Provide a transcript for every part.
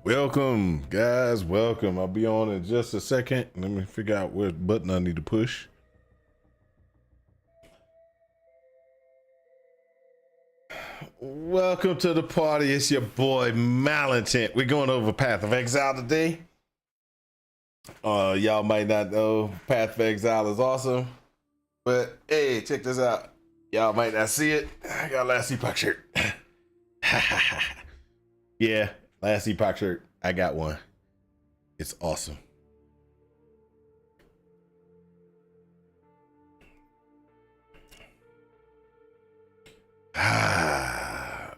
Welcome, guys. Welcome. I'll be on in just a second. Let me figure out what button I need to push. Welcome to the party. It's your boy Malintent. We're going over Path of Exile today. Y'all might not know Path of Exile is awesome, but hey, check this out. Y'all might not see it. I got a Last Epoch shirt. Yeah, Last Epoch shirt. I got one. It's awesome.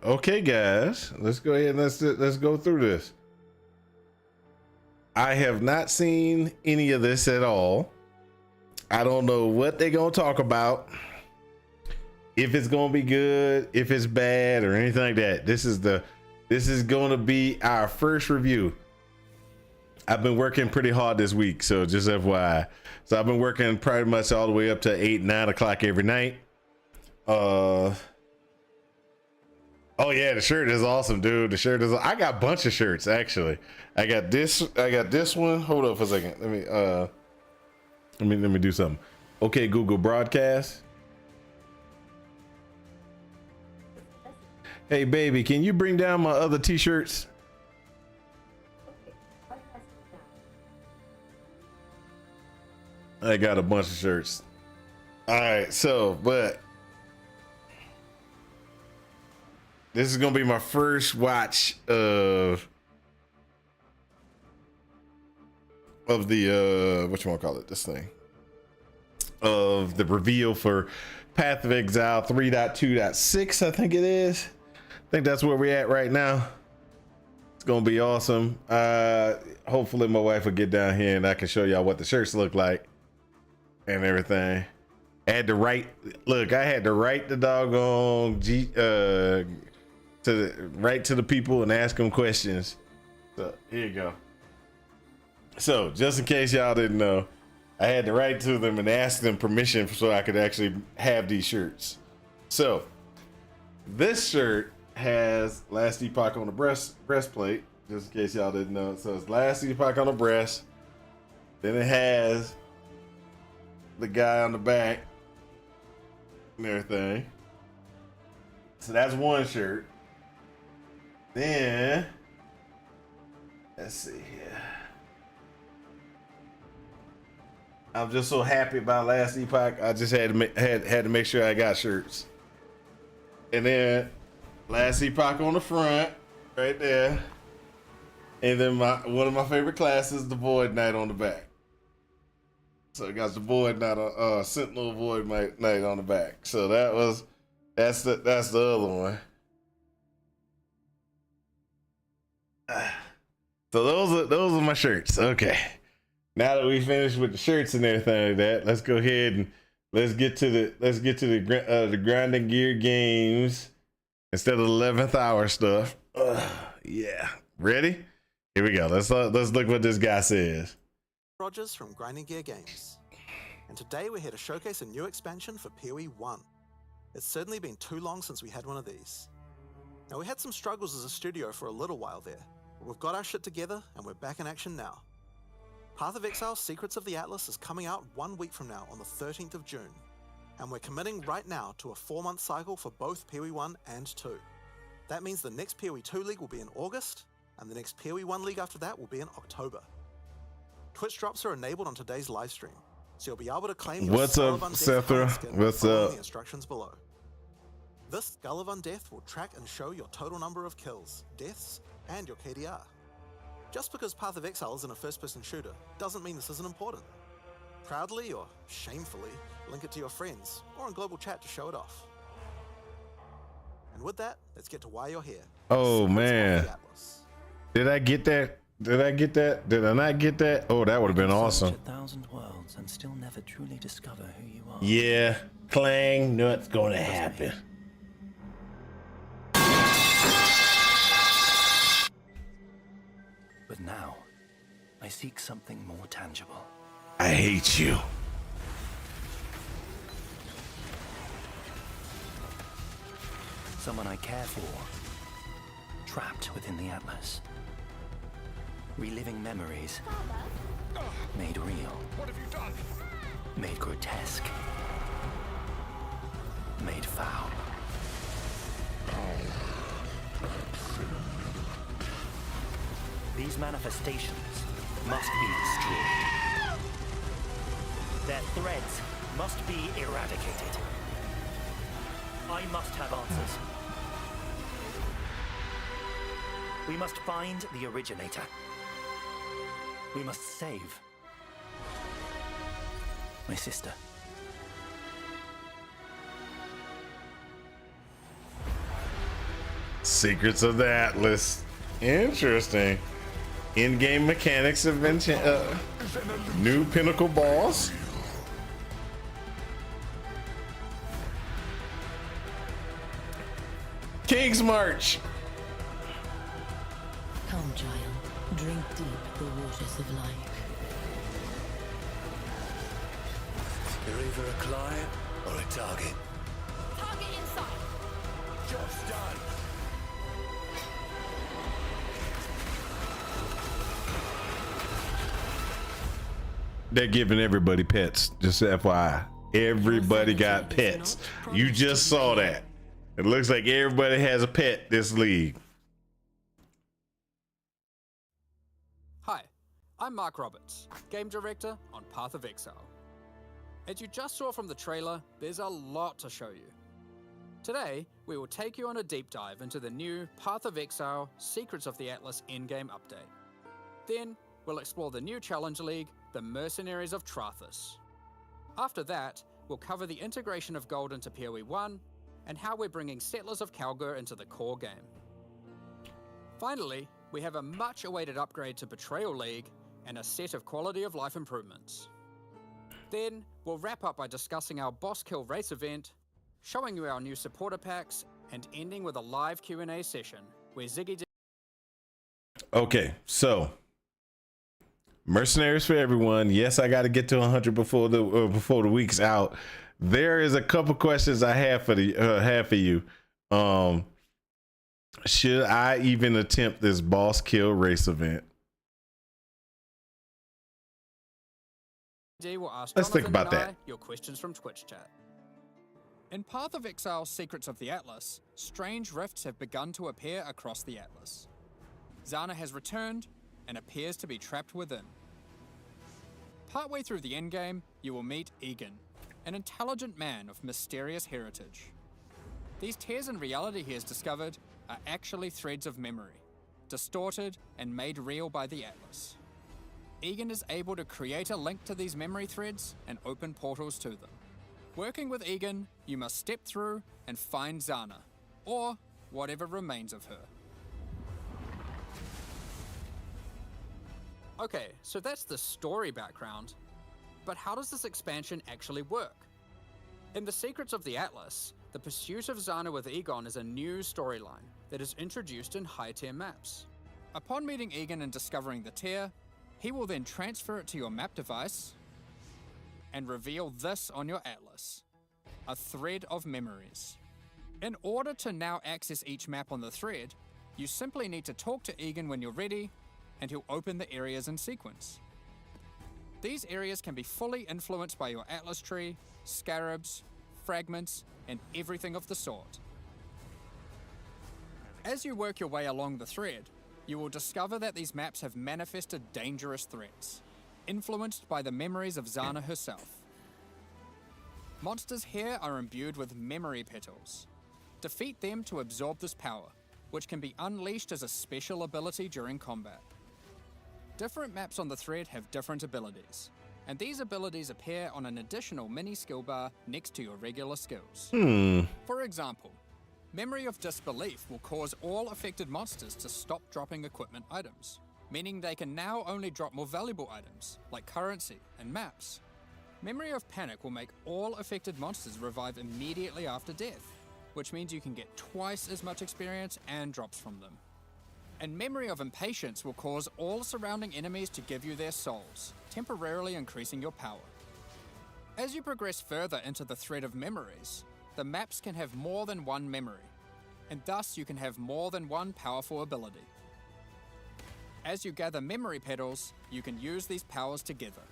Okay, guys, let's go ahead and let's go through this. I have not seen any of this at all. I don't know what they're gonna talk about. If it's gonna be good, if it's bad, or anything like that. This is gonna be our first review. I've been working pretty hard this week, so just FYI. So I've been working pretty much all the way up to 8, 9 o'clock every night. Oh yeah, the shirt is awesome, dude. The shirt is. I got a bunch of shirts actually. I got this one. Hold up for a second. Let me do something. Okay, Google Broadcast. Hey baby, can you bring down my other t-shirts? I got a bunch of shirts. All right, so but this is gonna be my first watch of the whatchamacallit, this thing, of the reveal for Path of Exile 3.2.6, I think it is. I think that's where we're at right now. It's gonna be awesome. Hopefully my wife will get down here and I can show y'all what the shirts look like and everything. I had to write the doggone write to the people and ask them questions. So here you go. So just in case y'all didn't know, I had to write to them and ask them permission so I could actually have these shirts. So this shirt has Last Epoch on the breastplate, just in case y'all didn't know. So it's Last Epoch on the breast. Then it has the guy on the back and everything. So that's one shirt. Then let's see here. I'm just so happy about Last Epoch. I just had to make sure I got shirts. And then Last Epoch on the front, right there. And then one of my favorite classes, the Void Knight on the back. So it got the Void Knight, Sentinel Void Knight on the back. So that's the other one. So those are my shirts. Okay. Now that we finished with the shirts and everything like that, let's go ahead and let's get to the grinding gear games instead of the 11th hour stuff. Yeah. Ready? Here we go. Let's look what this guy says. Rogers from Grinding Gear Games, and today we're here to showcase a new expansion for PoE 1. It's certainly been too long since we had one of these. Now, we had some struggles as a studio for a little while there, but we've got our shit together and we're back in action now. Path of Exile Secrets of the Atlas is coming out 1 week from now on the 13th of June, and we're committing right now to a 4-month cycle for both PoE 1 and 2. That means the next PoE 2 League will be in August, and the next PoE 1 League after that will be in October. Twitch drops are enabled on today's live stream, so you'll be able to claim your What's up, Sethra? What's up? The instructions below. This Skull of Undeath will track and show your total number of kills, deaths, and your KDR. Just because Path of Exile isn't a first-person shooter doesn't mean this isn't important. Proudly or shamefully, link it to your friends or in global chat to show it off. And with that, let's get to why you're here. Oh man, did I get that? Did I get that? Did I not get that? Oh, that would have been awesome. 1,000 worlds and still never truly discover who you are. Yeah, clang, nuts gonna happen. But now, I seek something more tangible. I hate you. Someone I care for, trapped within the Atlas. Reliving memories. Made real. What have you done? Made grotesque. Made foul. These manifestations must be destroyed. Their threads must be eradicated. I must have answers. We must find the originator. We must save my sister. Secrets of the Atlas. Interesting. In-game mechanics have been new pinnacle boss. King's March. Come, child. Drink deep the waters of life. You're either a client or a target. Target inside. Job's done. They're giving everybody pets. Just FYI. Everybody got pets. You just saw that. It looks like everybody has a pet this league. Hi, I'm Mark Roberts, Game Director on Path of Exile. As you just saw from the trailer, there's a lot to show you. Today, we will take you on a deep dive into the new Path of Exile Secrets of the Atlas in-game update. Then, we'll explore the new Challenge League, the Mercenaries of Trathus. After that, we'll cover the integration of gold into PoE 1 and how we're bringing Settlers of Kalgur into the core game. Finally, we have a much-awaited upgrade to Betrayal League and a set of quality of life improvements. Then, we'll wrap up by discussing our Boss Kill race event, showing you our new supporter packs, and ending with a live Q&A session where Ziggy... Okay, so Mercenaries for everyone. Yes, I got to get to 100 before the week's out. There is a couple questions I have for you. Should I even attempt this boss kill race event? Will ask Let's think Jonathan about and I that. your questions from Twitch chat. In Path of Exile Secrets of the Atlas, strange rifts have begun to appear across the Atlas. Zana has returned and appears to be trapped within. Partway through the endgame, you will meet Egan, an intelligent man of mysterious heritage. These tears in reality he has discovered are actually threads of memory, distorted and made real by the Atlas. Egan is able to create a link to these memory threads and open portals to them. Working with Egan, you must step through and find Zana, or whatever remains of her. Okay, so that's the story background, but how does this expansion actually work? In the Secrets of the Atlas, the pursuit of Zana with Egon is a new storyline that is introduced in high-tier maps. Upon meeting Egan and discovering the tier, he will then transfer it to your map device and reveal this on your atlas, a thread of memories. In order to now access each map on the thread, you simply need to talk to Egan when you're ready, and he'll open the areas in sequence. These areas can be fully influenced by your atlas tree, scarabs, fragments, and everything of the sort. As you work your way along the thread, you will discover that these maps have manifested dangerous threats, influenced by the memories of Zana herself. Monsters here are imbued with memory petals. Defeat them to absorb this power, which can be unleashed as a special ability during combat. Different maps on the thread have different abilities, and these abilities appear on an additional mini skill bar next to your regular skills. For example, Memory of Disbelief will cause all affected monsters to stop dropping equipment items, meaning they can now only drop more valuable items, like currency and maps. Memory of Panic will make all affected monsters revive immediately after death, which means you can get twice as much experience and drops from them. And Memory of Impatience will cause all surrounding enemies to give you their souls, temporarily increasing your power. As you progress further into the thread of memories, the maps can have more than one memory, and thus you can have more than one powerful ability. As you gather memory petals, you can use these powers together.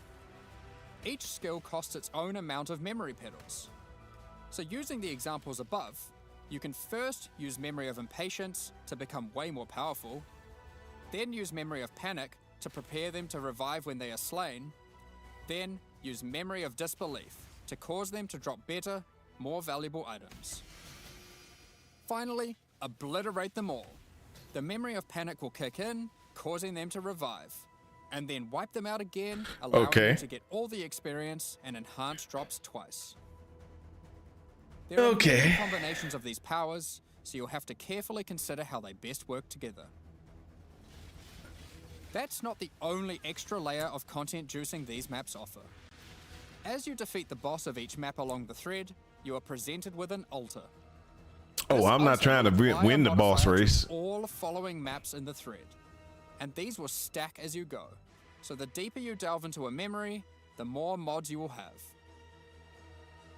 Each skill costs its own amount of memory petals. So using the examples above, you can first use Memory of Impatience to become way more powerful, then use Memory of Panic to prepare them to revive when they are slain, then use Memory of Disbelief to cause them to drop better, more valuable items. Finally, obliterate them all. The Memory of Panic will kick in, causing them to revive, and then wipe them out again, allowing you to get all the experience and enhanced drops twice. There are many combinations of these powers, so you'll have to carefully consider how they best work together. That's not the only extra layer of content juicing these maps offer. As you defeat the boss of each map along the thread, you are presented with an altar. Oh, I'm not trying to win the boss race. All following maps in the thread, and these will stack as you go. So the deeper you delve into a memory, the more mods you will have.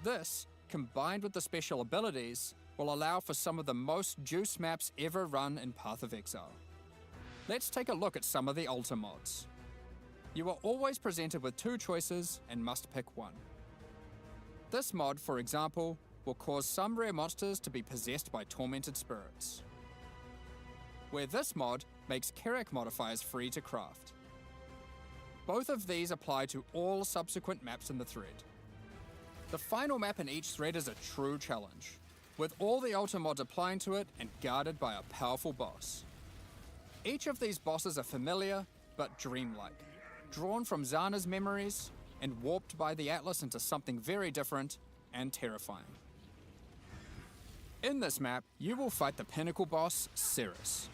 This, combined with the special abilities, will allow for some of the most juice maps ever run in Path of Exile. Let's take a look at some of the altar mods. You are always presented with two choices and must pick one. This mod, for example, will cause some rare monsters to be possessed by tormented spirits, where this mod makes Kerac modifiers free to craft. Both of these apply to all subsequent maps in the thread. The final map in each thread is a true challenge, with all the altar mods applying to it and guarded by a powerful boss. Each of these bosses are familiar, but dreamlike, drawn from Zana's memories and warped by the Atlas into something very different and terrifying. In this map, you will fight the pinnacle boss, Cirrus.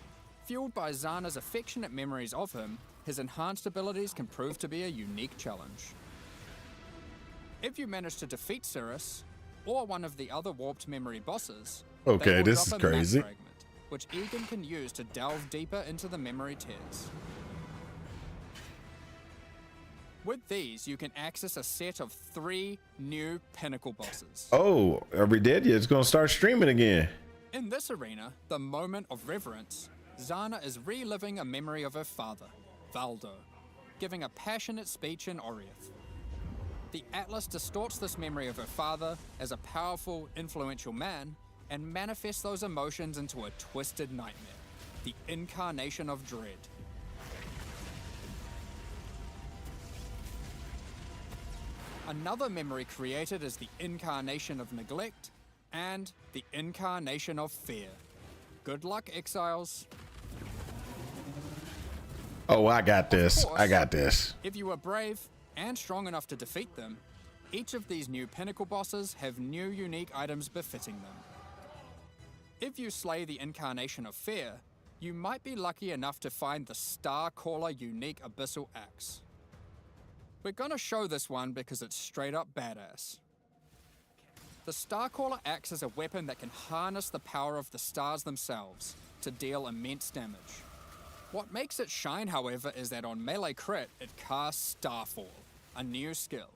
Fueled by Zana's affectionate memories of him, his enhanced abilities can prove to be a unique challenge. If you manage to defeat Cirrus, or one of the other warped memory bosses, okay, this is crazy, fragment, which Egan can use to delve deeper into the memory tears. With these, you can access a set of 3 new pinnacle bosses. Oh, are we dead yet? It's gonna start streaming again. In this arena, the Moment of Reverence, Zana is reliving a memory of her father, Valdo, giving a passionate speech in Oriath. The Atlas distorts this memory of her father as a powerful, influential man and manifests those emotions into a twisted nightmare, the incarnation of dread. Another memory created is the incarnation of neglect and the incarnation of fear. Good luck, Exiles. Oh, I got this. Course, I got this. If you are brave and strong enough to defeat them, each of these new pinnacle bosses have new unique items befitting them. If you slay the incarnation of fear, you might be lucky enough to find the Starcaller unique abyssal axe. We're gonna show this one because it's straight up badass. The Starcaller axe is a weapon that can harness the power of the stars themselves to deal immense damage. What makes it shine, however, is that on melee crit, it casts Starfall, a new skill.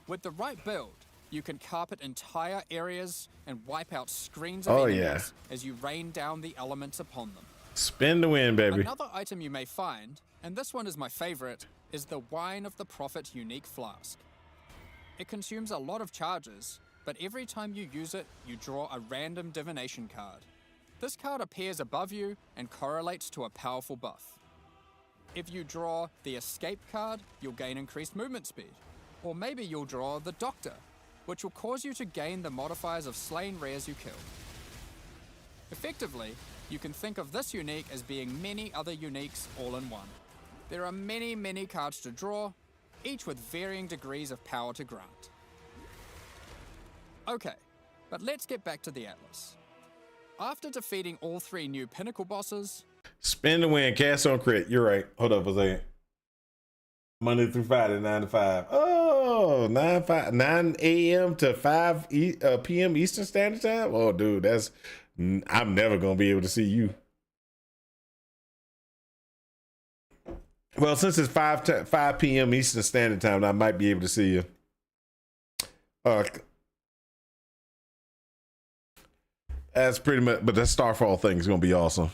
With the right build, you can carpet entire areas and wipe out screens of enemies as you rain down the elements upon them. Spin the win, baby. Another item you may find, and this one is my favorite, is the Wine of the Prophet unique flask. It consumes a lot of charges, but every time you use it, you draw a random divination card. This card appears above you and correlates to a powerful buff. If you draw the Escape card, you'll gain increased movement speed. Or maybe you'll draw the Doctor, which will cause you to gain the modifiers of slain rares you kill. Effectively, you can think of this unique as being many other uniques all in one. There are many cards to draw, each with varying degrees of power to grant. Okay, but let's get back to the Atlas. After defeating all 3 new pinnacle bosses... Spin the win, cast on crit. You're right. Hold up a second. Monday through Friday, 9 to 5. Oh, 9 a.m. to 5 p.m. Eastern Standard Time? Oh, dude, I'm never going to be able to see you. Well, since it's 5 p.m. Eastern Standard Time, I might be able to see you. That's pretty much, but that Starfall thing is going to be awesome.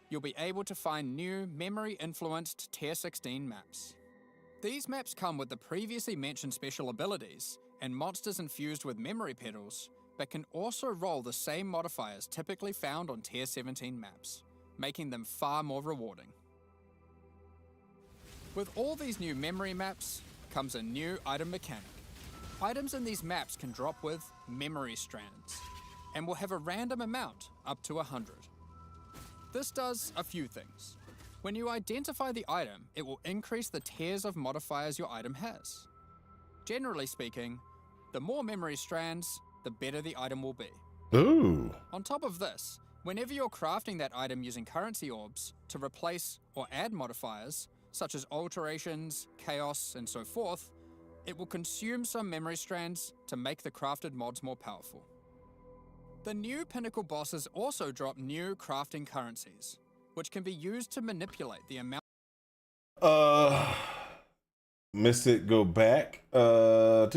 you'll be able to find new memory-influenced Tier 16 maps. These maps come with the previously mentioned special abilities and monsters infused with memory petals, but can also roll the same modifiers typically found on Tier 17 maps, making them far more rewarding. With all these new memory maps comes a new item mechanic. Items in these maps can drop with memory strands, and will have a random amount up to 100. This does a few things. When you identify the item, it will increase the tiers of modifiers your item has. Generally speaking, the more memory strands, the better the item will be. Ooh. On top of this, whenever you're crafting that item using currency orbs to replace or add modifiers, such as alterations, chaos, and so forth, it will consume some memory strands to make the crafted mods more powerful. The new pinnacle bosses also drop new crafting currencies, which can be used to manipulate the amount. Missed it. Go back. No, I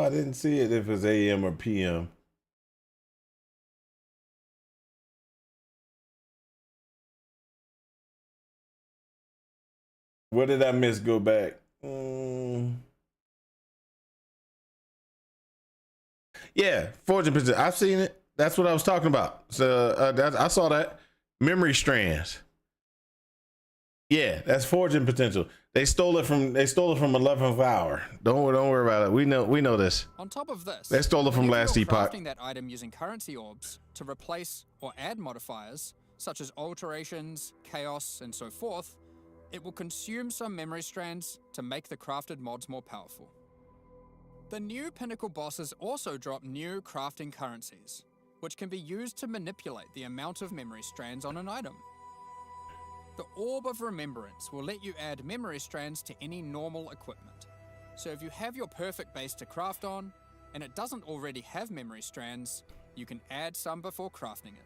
didn't see it if it's AM or PM. What did I miss? Go back. Yeah, Fortune Position. I've seen it. That's what I was talking about. So I saw that. Memory strands. Yeah, that's forging potential. They stole it from 11th hour. Don't worry about it. We know this. On top of this, they stole it from last you're epoch. Crafting that item using currency orbs to replace or add modifiers such as alterations, chaos, and so forth, it will consume some memory strands to make the crafted mods more powerful. The new pinnacle bosses also drop new crafting currencies, which can be used to manipulate the amount of memory strands on an item. The Orb of Remembrance will let you add memory strands to any normal equipment. So if you have your perfect base to craft on, and it doesn't already have memory strands, you can add some before crafting it.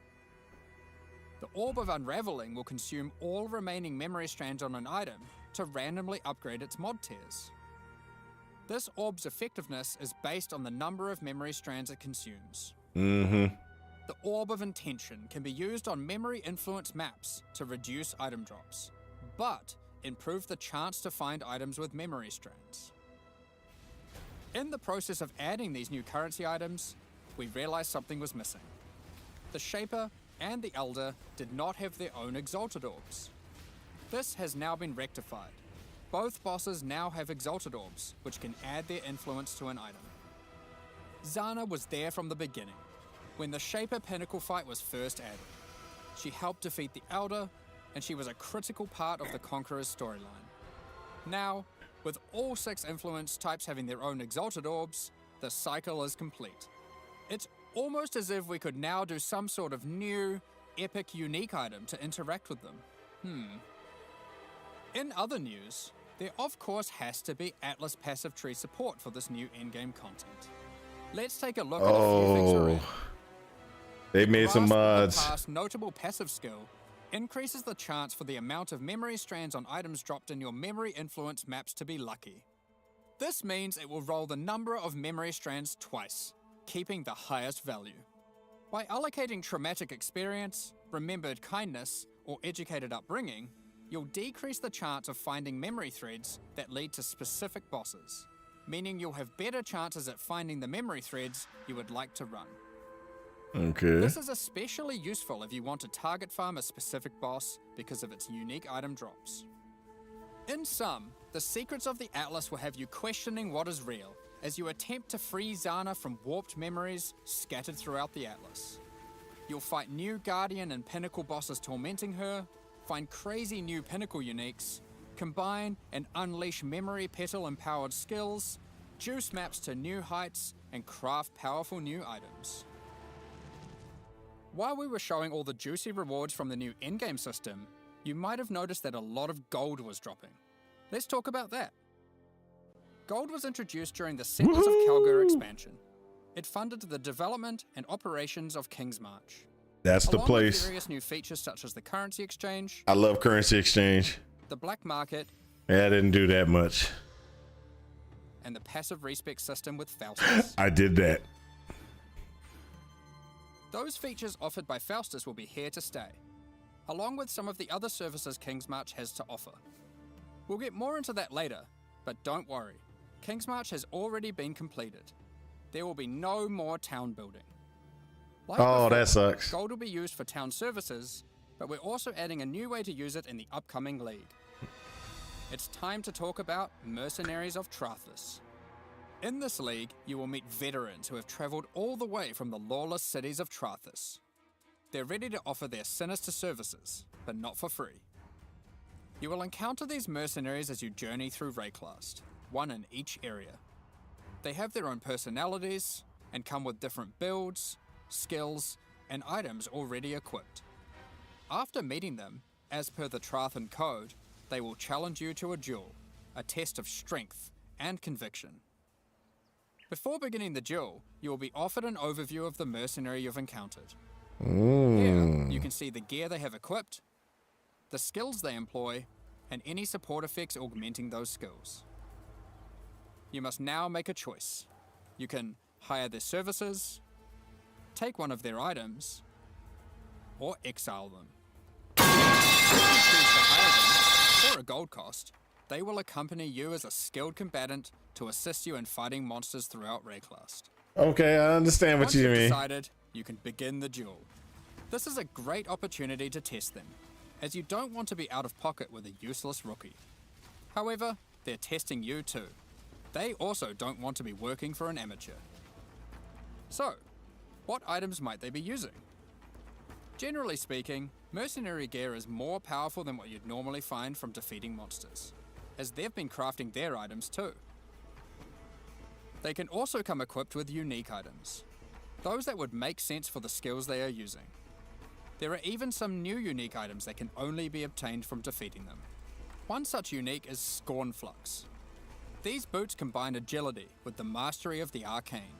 The Orb of Unraveling will consume all remaining memory strands on an item to randomly upgrade its mod tiers. This orb's effectiveness is based on the number of memory strands it consumes. The Orb of Intention can be used on memory-influenced maps to reduce item drops, but improve the chance to find items with memory strands. In the process of adding these new currency items, we realized something was missing. The Shaper and the Elder did not have their own Exalted Orbs. This has now been rectified. Both bosses now have Exalted Orbs, which can add their influence to an item. Zana was there from the beginning, when the Shaper Pinnacle fight was first added. She helped defeat the Elder, and she was a critical part of the Conqueror's storyline. Now, with all 6 influence types having their own Exalted Orbs, the cycle is complete. It's almost as if we could now do some sort of new, epic, unique item to interact with them. In other news, there of course has to be Atlas passive tree support for this new endgame content. Let's take a look at a few things around. They made some mods. The past notable passive skill increases the chance for the amount of memory strands on items dropped in your memory influence maps to be lucky. This means it will roll the number of memory strands twice, keeping the highest value. By allocating traumatic experience, remembered kindness, or educated upbringing, you'll decrease the chance of finding memory threads that lead to specific bosses, meaning you'll have better chances at finding the memory threads you would like to run. Okay. This is especially useful if you want to target farm a specific boss because of its unique item drops. In sum, the secrets of the Atlas will have you questioning what is real as you attempt to free Zana from warped memories scattered throughout the Atlas. You'll fight new Guardian and Pinnacle bosses tormenting her, find crazy new Pinnacle uniques, combine and unleash memory petal empowered skills, juice maps to new heights, and craft powerful new items. While we were showing all the juicy rewards from the new endgame system, you might have noticed that a lot of gold was dropping. Let's talk about that. Gold was introduced during the Settlers of Kalgur expansion. It funded the development and operations of King's March. That's the Along place. with various new features such as the currency exchange, I love currency exchange. the black market, Yeah, I didn't do that much. and the passive respec system with Faustus. I did that. Those features offered by Faustus will be here to stay, along with some of the other services Kingsmarch has to offer. We'll get more into that later, but don't worry, Kingsmarch has already been completed. There will be no more town building. Like Oh, before, that sucks. Gold will be used for town services, but we're also adding a new way to use it in the upcoming league. It's time to talk about Mercenaries of Trathus. In this league, you will meet veterans who have travelled all the way from the lawless cities of Trathus. They're ready to offer their sinister services, but not for free. You will encounter these mercenaries as you journey through Rayclast, one in each area. They have their own personalities and come with different builds, skills, and items already equipped. After meeting them, as per the Trathan Code, they will challenge you to a duel, a test of strength and conviction. Before beginning the duel, you will be offered an overview of the mercenary you've encountered. Here, you can see the gear they have equipped, the skills they employ, and any support effects augmenting those skills. You must now make a choice. You can hire their services, take one of their items, or exile them. If you choose to hire them, for a gold cost, they will accompany you as a skilled combatant to assist you in fighting monsters throughout Rayclast. Okay, I understand what Once you you've mean. decided, you can begin the duel. This is a great opportunity to test them, as you don't want to be out of pocket with a useless rookie. However, they're testing you too. They also don't want to be working for an amateur. So, what items might they be using? Generally speaking, mercenary gear is more powerful than what you'd normally find from defeating monsters, as they've been crafting their items too. They can also come equipped with unique items, those that would make sense for the skills they are using. There are even some new unique items that can only be obtained from defeating them. One such unique is Scornflux. These boots combine agility with the mastery of the arcane.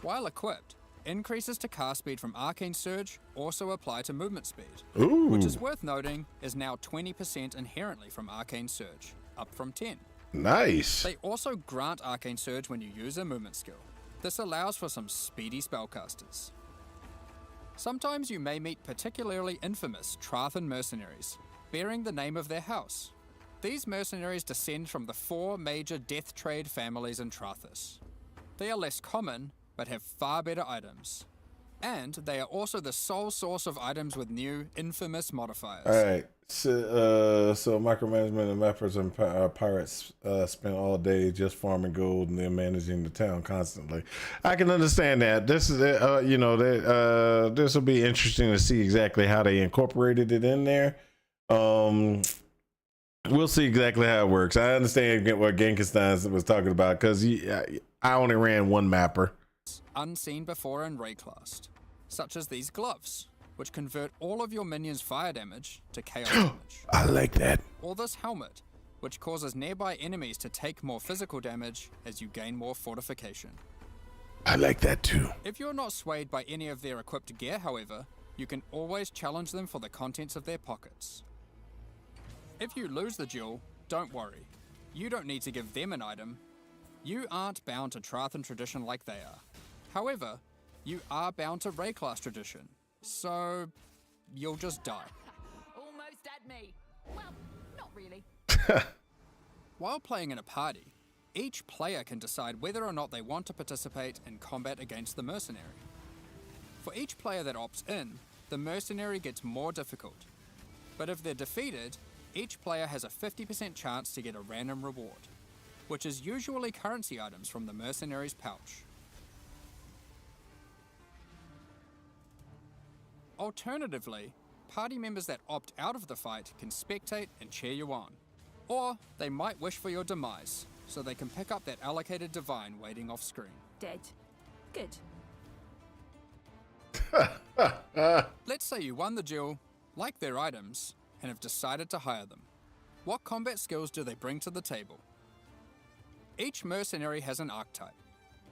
While equipped, increases to cast speed from Arcane Surge also apply to movement speed, Ooh, which is worth noting is now 20% inherently from Arcane Surge, up from 10. nice. They also grant Arcane Surge when you use a movement skill. This allows for some speedy spellcasters. Sometimes you may meet particularly infamous Trathan mercenaries, bearing the name of their house. These mercenaries descend from the 4 major death trade families in Trathus. They are less common, but have far better items. And they are also the sole source of items with new, infamous modifiers. All right. So micromanagement and mappers and pirates spend all day just farming gold and then managing the town constantly. I can understand that. This is this will be interesting to see exactly how they incorporated it in there. We'll see exactly how it works. I understand what Genkenstein was talking about because I only ran one mapper. Unseen before in Rayclast, such as these gloves, which convert all of your minions' fire damage to chaos damage. I like that. Or this helmet, which causes nearby enemies to take more physical damage as you gain more fortification. I like that too. If you're not swayed by any of their equipped gear, however, you can always challenge them for the contents of their pockets. If you lose the duel, don't worry. You don't need to give them an item. You aren't bound to Trathan tradition like they are. However, you are bound to Rayclast tradition, so you'll just die. Almost at me. Well, not really. While playing in a party, each player can decide whether or not they want to participate in combat against the mercenary. For each player that opts in, the mercenary gets more difficult. But if they're defeated, each player has a 50% chance to get a random reward, which is usually currency items from the mercenary's pouch. Alternatively, party members that opt out of the fight can spectate and cheer you on. Or they might wish for your demise, so they can pick up that allocated divine waiting off screen. Dead. Good. Let's say you won the duel, like their items, and have decided to hire them. What combat skills do they bring to the table? Each mercenary has an archetype.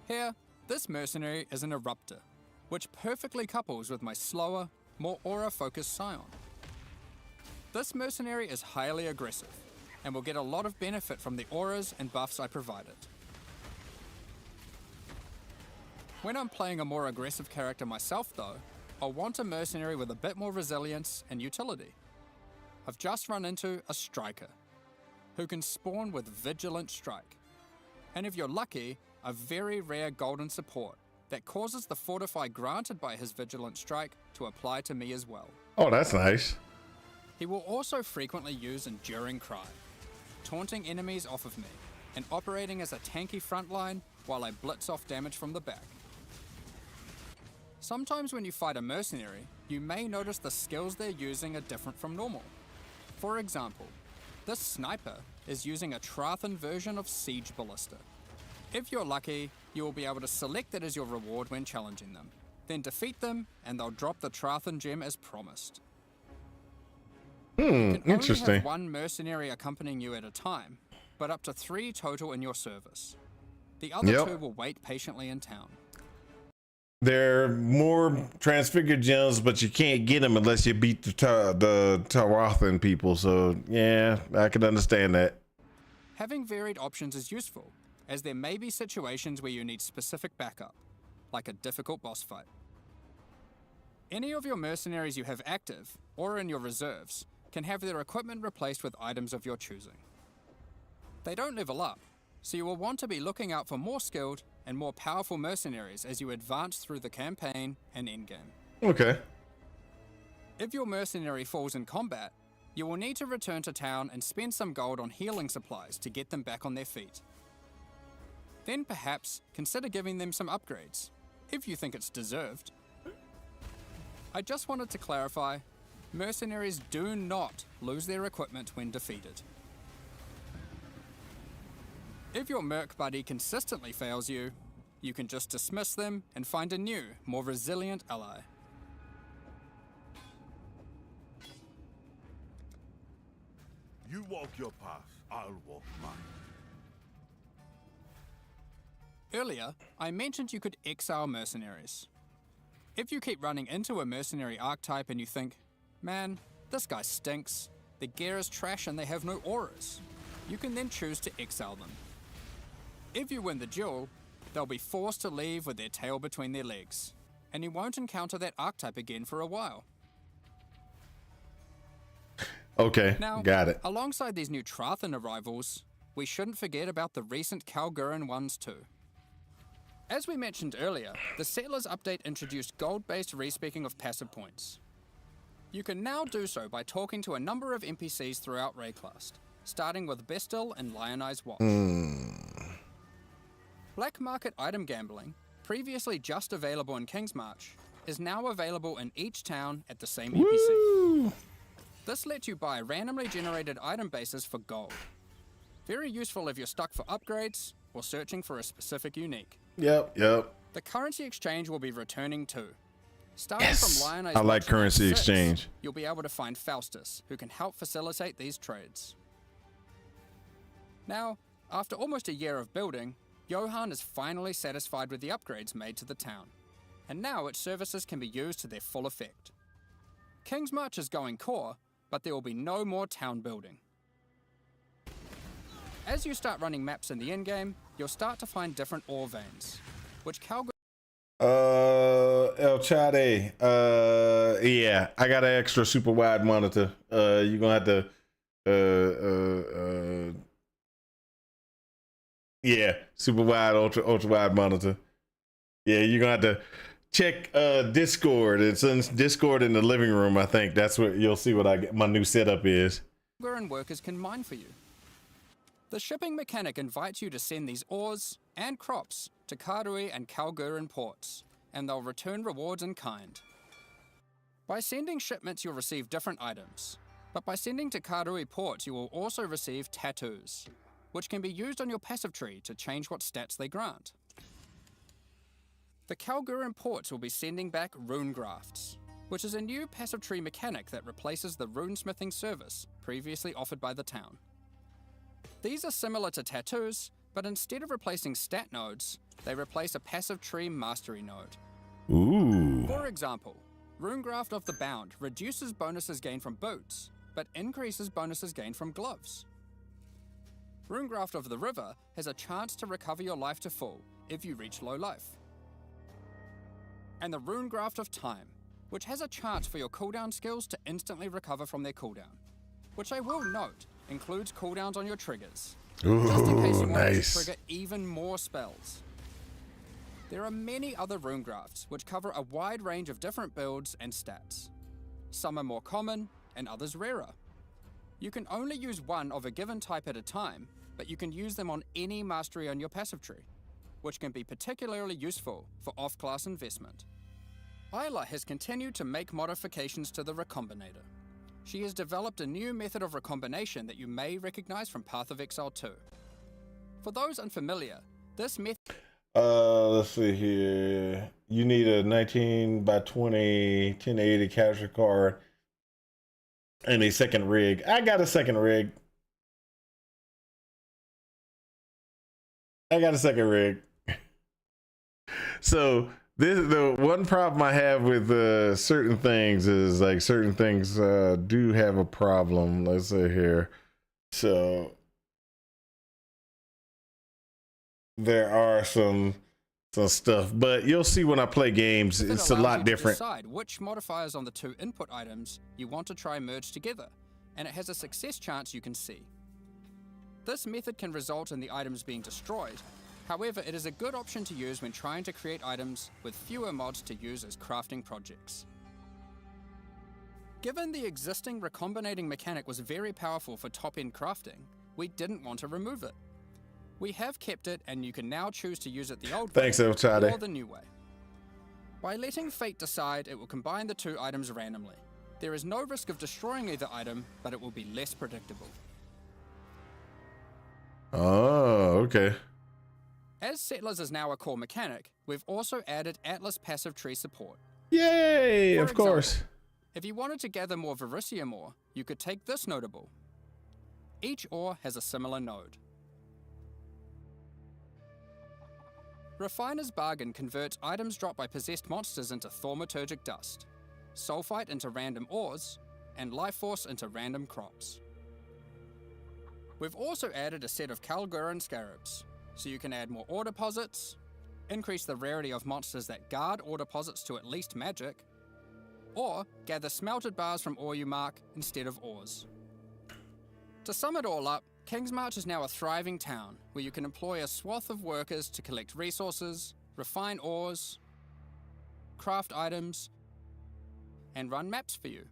Here, this mercenary is an Eruptor, which perfectly couples with my slower, more aura-focused Scion. This mercenary is highly aggressive, and will get a lot of benefit from the auras and buffs I provided. When I'm playing a more aggressive character myself though, I'll want a mercenary with a bit more resilience and utility. I've just run into a striker, who can spawn with Vigilant Strike. And if you're lucky, a very rare golden support that causes the fortify granted by his Vigilant Strike to apply to me as well. Oh, that's nice. He will also frequently use Enduring Cry, taunting enemies off of me, and operating as a tanky frontline while I blitz off damage from the back. Sometimes when you fight a mercenary, you may notice the skills they're using are different from normal. For example, this sniper is using a Trathan version of Siege Ballista. If you're lucky, you will be able to select it as your reward when challenging them, then defeat them and they'll drop the Trathan gem as promised. You can Interesting. only have one mercenary accompanying you at a time, but up to 3 total in your service. The other 2 will wait patiently in town. They're more transfigured gems, but you can't get them unless you beat the Tarathan people. So yeah, I can understand that. Having varied options is useful, as there may be situations where you need specific backup, like a difficult boss fight. Any of your mercenaries you have active, or in your reserves, can have their equipment replaced with items of your choosing. They don't level up, so you will want to be looking out for more skilled and more powerful mercenaries as you advance through the campaign and endgame. Okay. If your mercenary falls in combat, you will need to return to town and spend some gold on healing supplies to get them back on their feet. Then perhaps consider giving them some upgrades, if you think it's deserved. I just wanted to clarify, mercenaries do not lose their equipment when defeated. If your merc buddy consistently fails you, you can just dismiss them and find a new, more resilient ally. You walk your path, I'll walk mine. Earlier, I mentioned you could exile mercenaries. If you keep running into a mercenary archetype and you think, man, this guy stinks, the gear is trash and they have no auras, you can then choose to exile them. If you win the duel, they'll be forced to leave with their tail between their legs, and you won't encounter that archetype again for a while. Okay, Now, got it. alongside these new Trathan arrivals, we shouldn't forget about the recent Kalgurin ones too. As we mentioned earlier, the Settlers update introduced gold-based respeccing of passive points. You can now do so by talking to a number of NPCs throughout Rayclast, starting with Bestil and Lionize Watch. Black market item gambling, previously just available in Kingsmarch, is now available in each town at the same NPC. Woo! This lets you buy randomly generated item bases for gold. Very useful if you're stuck for upgrades or searching for a specific unique. Yep. The currency exchange will be returning too. Starting Yes, from Lionize I like Watch currency 6, exchange. you'll be able to find Faustus, who can help facilitate these trades. Now, after almost a year of building, Johan is finally satisfied with the upgrades made to the town, and now its services can be used to their full effect. Kingsmarch is going core, but there will be no more town building. As you start running maps in the endgame, you'll start to find different ore veins, which Calgary El Chade. Yeah, I got an extra super wide monitor. You're gonna have to yeah, super wide, ultra wide monitor. Yeah, you're gonna have to check Discord. It's in Discord in the living room, I think. That's what you'll see what my new setup is. and workers can mine for you. The shipping mechanic invites you to send these ores and crops to Karui and Kalgurin ports, and they'll return rewards in kind. By sending shipments, you'll receive different items, but by sending to Karui ports, you will also receive tattoos, which can be used on your passive tree to change what stats they grant. The Kalgurin ports will be sending back rune grafts, which is a new passive tree mechanic that replaces the runesmithing service previously offered by the town. These are similar to tattoos, but instead of replacing stat nodes, they replace a passive tree mastery node. Ooh. For example, Runegraft of the Bound reduces bonuses gained from boots, but increases bonuses gained from gloves. Runegraft of the River has a chance to recover your life to full if you reach low life. And the Runegraft of Time which has a chance for your cooldown skills to instantly recover from their cooldown, which I will note includes cooldowns on your triggers, just in case you want to trigger even more spells. There are many other rune grafts which cover a wide range of different builds and stats. Some are more common and others rarer. You can only use one of a given type at a time, but you can use them on any mastery on your passive tree, which can be particularly useful for off-class investment. Isla has continued to make modifications to the Recombinator. She has developed a new method of recombination that you may recognize from Path of Exile 2. For those unfamiliar, this method... Let's see here. You need a 19 by 20 1080 capture card and a second rig. I got a second rig. So this the one problem I have with certain things is like certain things do have a problem. Let's say here. So there are some stuff, but you'll see when I play games, it's a lot different. Decide which modifiers on the two input items you want to try merge together, and it has a success chance you can see. This method can result in the items being destroyed. However, it is a good option to use when trying to create items with fewer mods to use as crafting projects. Given the existing recombinating mechanic was very powerful for top-end crafting, we didn't want to remove it. We have kept it, and you can now choose to use it the old way or the new way. By letting fate decide, it will combine the two items randomly. There is no risk of destroying either item, but it will be less predictable. Oh, okay. As Settlers is now a core mechanic, we've also added Atlas passive tree support. Yay, of course. If you wanted to gather more Verisium ore, you could take this notable. Each ore has a similar node. Refiner's Bargain converts items dropped by possessed monsters into thaumaturgic dust, sulfite into random ores, and life force into random crops. We've also added a set of Kalguran scarabs, so you can add more ore deposits, increase the rarity of monsters that guard ore deposits to at least magic, or gather smelted bars from ore you mark instead of ores. To sum it all up, Kingsmarch is now a thriving town where you can employ a swath of workers to collect resources, refine ores, craft items, and run maps for you.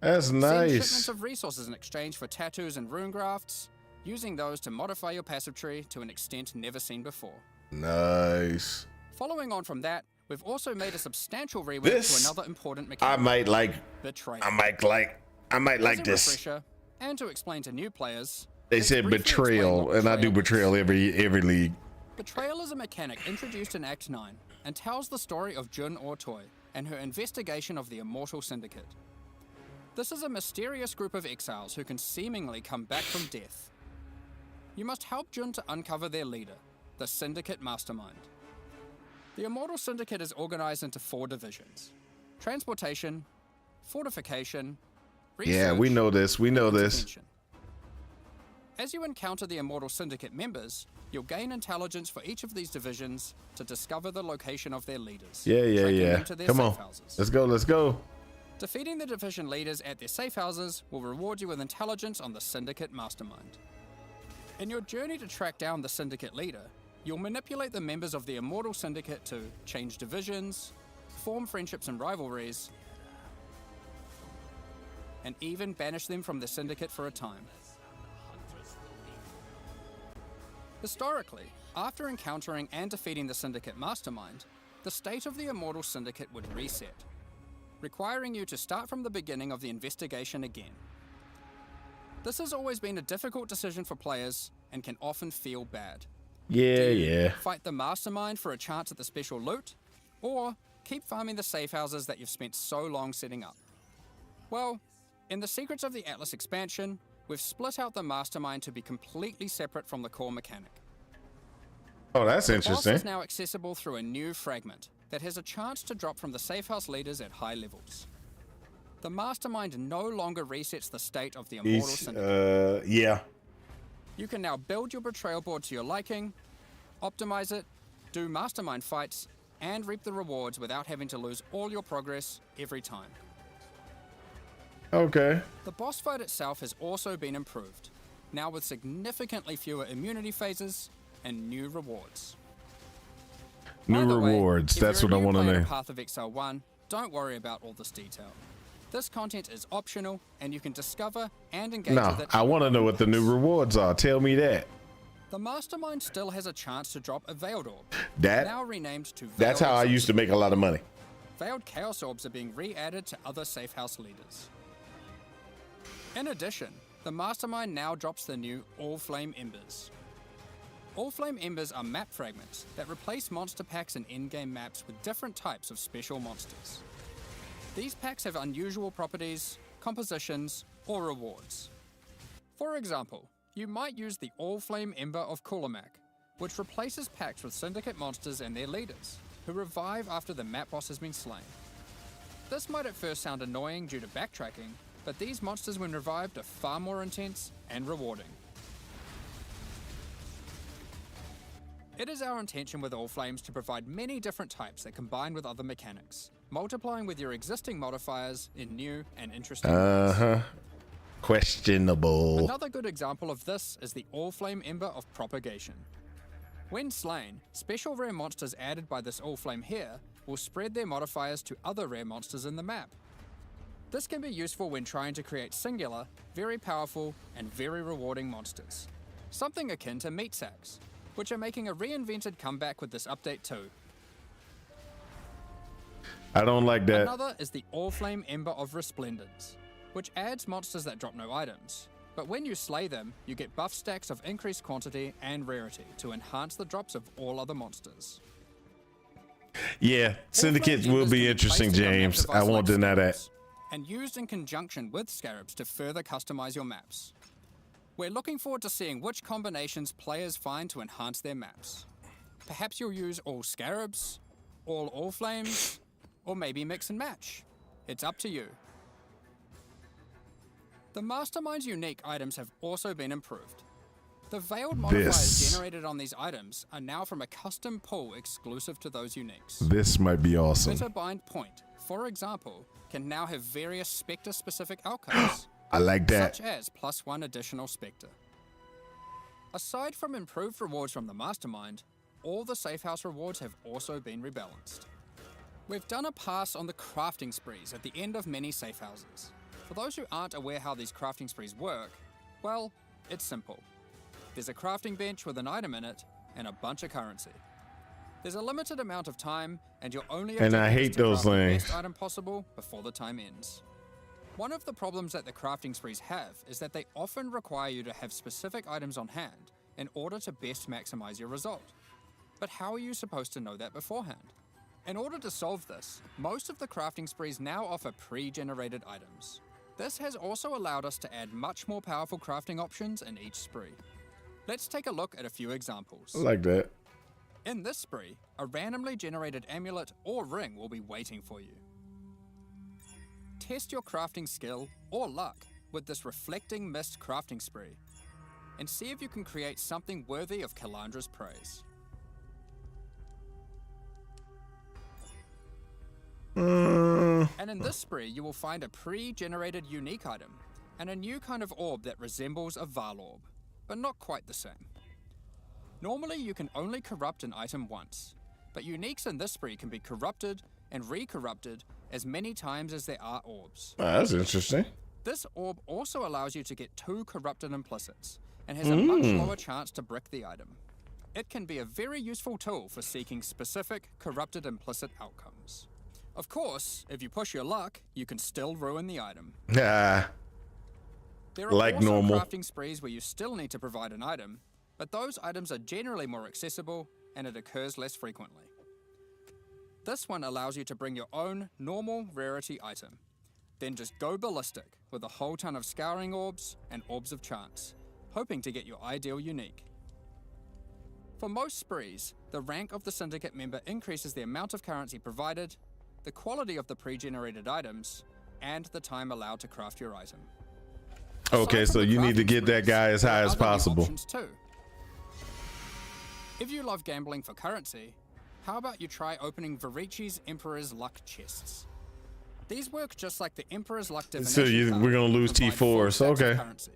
That's Send nice. shipments of resources in exchange for tattoos and rune grafts, using those to modify your passive tree to an extent never seen before. Nice. Following on from that, we've also made a substantial rework to another important mechanic. I might like Betrayal. I might like this. Refresher, and to explain to new players, They let's said briefly betrayal, explain what and I do betrayal every league. Betrayal is a mechanic introduced in Act 9 and tells the story of Jun Ortoy and her investigation of the Immortal Syndicate. This is a mysterious group of exiles who can seemingly come back from death. You must help Jun to uncover their leader, the Syndicate Mastermind. The Immortal Syndicate is organized into 4 divisions: transportation, fortification, research, Yeah, we know this. We know this. intervention. As you encounter the Immortal Syndicate members, you'll gain intelligence for each of these divisions to discover the location of their leaders. tracking them to their Come safe on. houses. Let's go. Defeating the division leaders at their safe houses will reward you with intelligence on the Syndicate Mastermind. In your journey to track down the Syndicate leader, you'll manipulate the members of the Immortal Syndicate to change divisions, form friendships and rivalries, and even banish them from the Syndicate for a time. Historically, after encountering and defeating the Syndicate Mastermind, the state of the Immortal Syndicate would reset, requiring you to start from the beginning of the investigation again. This has always been a difficult decision for players and can often feel bad. Yeah. Fight the Mastermind for a chance at the special loot, or keep farming the safe houses that you've spent so long setting up. Well, in the Secrets of the Atlas expansion, we've split out the Mastermind to be completely separate from the core mechanic. Oh, that's The boss interesting. is now accessible through a new fragment that has a chance to drop from the safe house leaders at high levels. The Mastermind no longer resets the state of the Immortal Syndicate. Yeah. You can now build your betrayal board to your liking, optimize it, do Mastermind fights, and reap the rewards without having to lose all your progress every time. Okay. The boss fight itself has also been improved, now with significantly fewer immunity phases and new rewards. By New the way, rewards. if That's you're what a I new want to player know. Path of Exile 1, don't worry about all this detail. This content is optional, and you can discover and engage No, with it. I want to know what the new rewards are. Tell me that. The Mastermind still has a chance to drop a Veiled Orb, That now renamed to Veiled that's how I used to make a lot of money. Veiled Chaos Orbs are being re-added to other safe house leaders. In addition, the Mastermind now drops the new All Flame Embers. All Flame Embers are map fragments that replace monster packs in in-game maps with different types of special monsters. These packs have unusual properties, compositions, or rewards. For example, you might use the All Flame Ember of Kulamak, which replaces packs with syndicate monsters and their leaders, who revive after the map boss has been slain. This might at first sound annoying due to backtracking, but these monsters when revived are far more intense and rewarding. It is our intention with All Flames to provide many different types that combine with other mechanics, multiplying with your existing modifiers in new and interesting ways. Questionable. Another good example of this is the All Flame Ember of Propagation. When slain, special rare monsters added by this All Flame here will spread their modifiers to other rare monsters in the map. This can be useful when trying to create singular, very powerful, and very rewarding monsters. Something akin to meat sacks, which are making a reinvented comeback with this update too. I don't like that. Another is the All Flame Ember of Resplendence, which adds monsters that drop no items. But when you slay them, you get buff stacks of increased quantity and rarity to enhance the drops of all other monsters. Yeah, syndicates will be interesting, James. I won't deny that. And used in conjunction with scarabs to further customize your maps. We're looking forward to seeing which combinations players find to enhance their maps. Perhaps you'll use all scarabs, all flames, or maybe mix and match. It's up to you. The Mastermind's unique items have also been improved. The veiled modifiers generated on these items are now from a custom pool exclusive to those uniques. This might be awesome. Bitterbind Point, for example, can now have various Spectre-specific outcomes. I like that. Such as +1 additional Spectre. Aside from improved rewards from the Mastermind, all the safe house rewards have also been rebalanced. We've done a pass on the crafting sprees at the end of many safe houses. For those who aren't aware how these crafting sprees work, well, it's simple. There's a crafting bench with an item in it and a bunch of currency. There's a limited amount of time, and you're only And I hate to those craft the things. best item possible before the time ends. One of the problems that the crafting sprees have is that they often require you to have specific items on hand in order to best maximize your result. But how are you supposed to know that beforehand? In order to solve this, most of the crafting sprees now offer pre-generated items. This has also allowed us to add much more powerful crafting options in each spree. Let's take a look at a few examples. I like that. In this spree, a randomly generated amulet or ring will be waiting for you. Test your crafting skill or luck with this Reflecting Mist crafting spree, and see if you can create something worthy of Kalandra's praise. And in this spree, you will find a pre-generated unique item, and a new kind of orb that resembles a Val orb, but not quite the same. Normally, you can only corrupt an item once, but uniques in this spree can be corrupted and re-corrupted as many times as there are orbs. That's interesting. This orb also allows you to get 2 corrupted implicits, and has a much lower chance to brick the item. It can be a very useful tool for seeking specific corrupted implicit outcomes. Of course, if you push your luck, you can still ruin the item. Ah, There are like also normal. crafting sprees where you still need to provide an item, but those items are generally more accessible and it occurs less frequently. This one allows you to bring your own normal rarity item, then just go ballistic with a whole ton of scouring orbs and orbs of chance, hoping to get your ideal unique. For most sprees, the rank of the syndicate member increases the amount of currency provided, the quality of the pre-generated items, and the time allowed to craft your item. Okay, Aside so from the you need to crafting get that sprees, guy as there high are as other new possible. options too. If you love gambling for currency, how about you try opening Varici's Emperor's Luck chests? These work just like the Emperor's Luck divination card, we're gonna lose provide T4, full so stacks of okay. currency.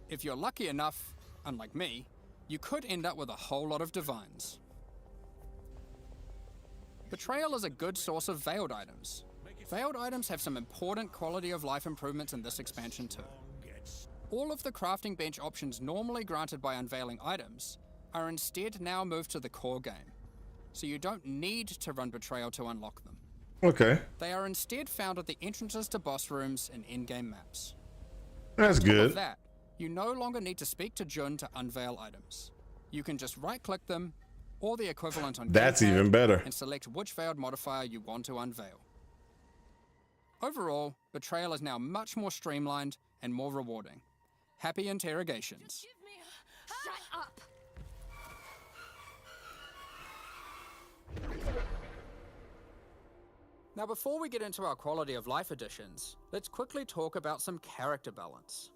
If you're lucky enough, unlike me, you could end up with a whole lot of divines. Betrayal is a good source of veiled items. Veiled items have some important quality of life improvements in this expansion too. All of the crafting bench options normally granted by unveiling items are instead now moved to the core game, so you don't need to run Betrayal to unlock them. Okay, They are instead found at the entrances to boss rooms and in-game maps. that's On top of good. that, you no longer need to speak to Jun to unveil items. You can just right-click them, or the equivalent on That's gamepad, even better. and select which veiled modifier you want to unveil. Overall, Betrayal is now much more streamlined and more rewarding. Happy interrogations. Shut up! Now, before we get into our quality of life additions, let's quickly talk about some character balance.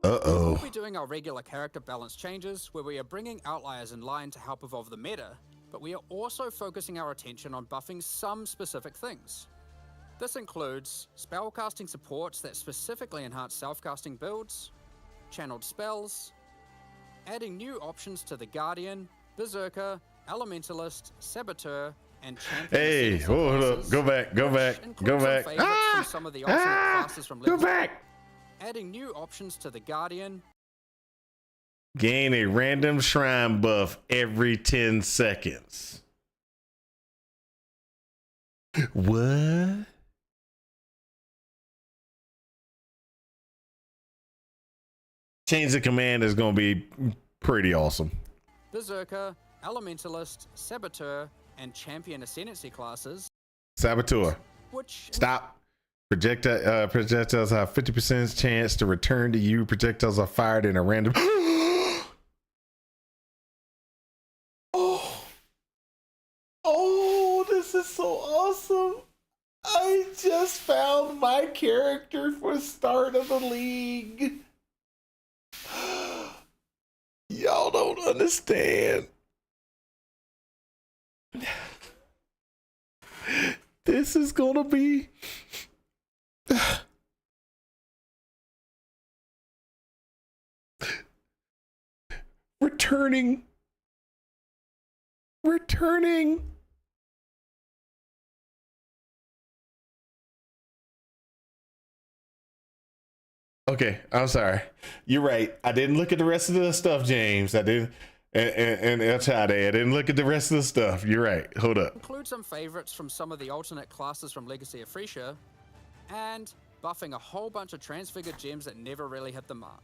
Uh-oh. We'll be doing our regular character balance changes, where we are bringing outliers in line to help evolve the meta, but we are also focusing our attention on buffing some specific things. This includes spellcasting supports that specifically enhance self-casting builds, channeled spells, adding new options to the Guardian, Berserker, Elementalist, Saboteur, and Champion. Hey, Ascendancy hold up. classes, Go back. Go which back. includes Go some back. favorites from some of the alternate classes from Go Legacy. back. Adding new options to the Guardian, Gain a random shrine buff every 10 seconds. What? Change the command is going to be pretty awesome. Berserker, Elementalist, Saboteur, and Champion Ascendancy classes, Saboteur. which Stop. Projectiles have 50% chance to return to you. Projectiles are fired in a random. Oh, this is so awesome. I just found my character for start of the league. Y'all don't understand. This is gonna be returning. Okay, I'm sorry. You're right. I didn't look at the rest of the stuff, James. I didn't. And El Chade, I didn't look at the rest of the stuff. You're right. Hold up. include some favorites from some of the alternate classes from Legacy of Freesia, and buffing a whole bunch of transfigured gems that never really hit the mark.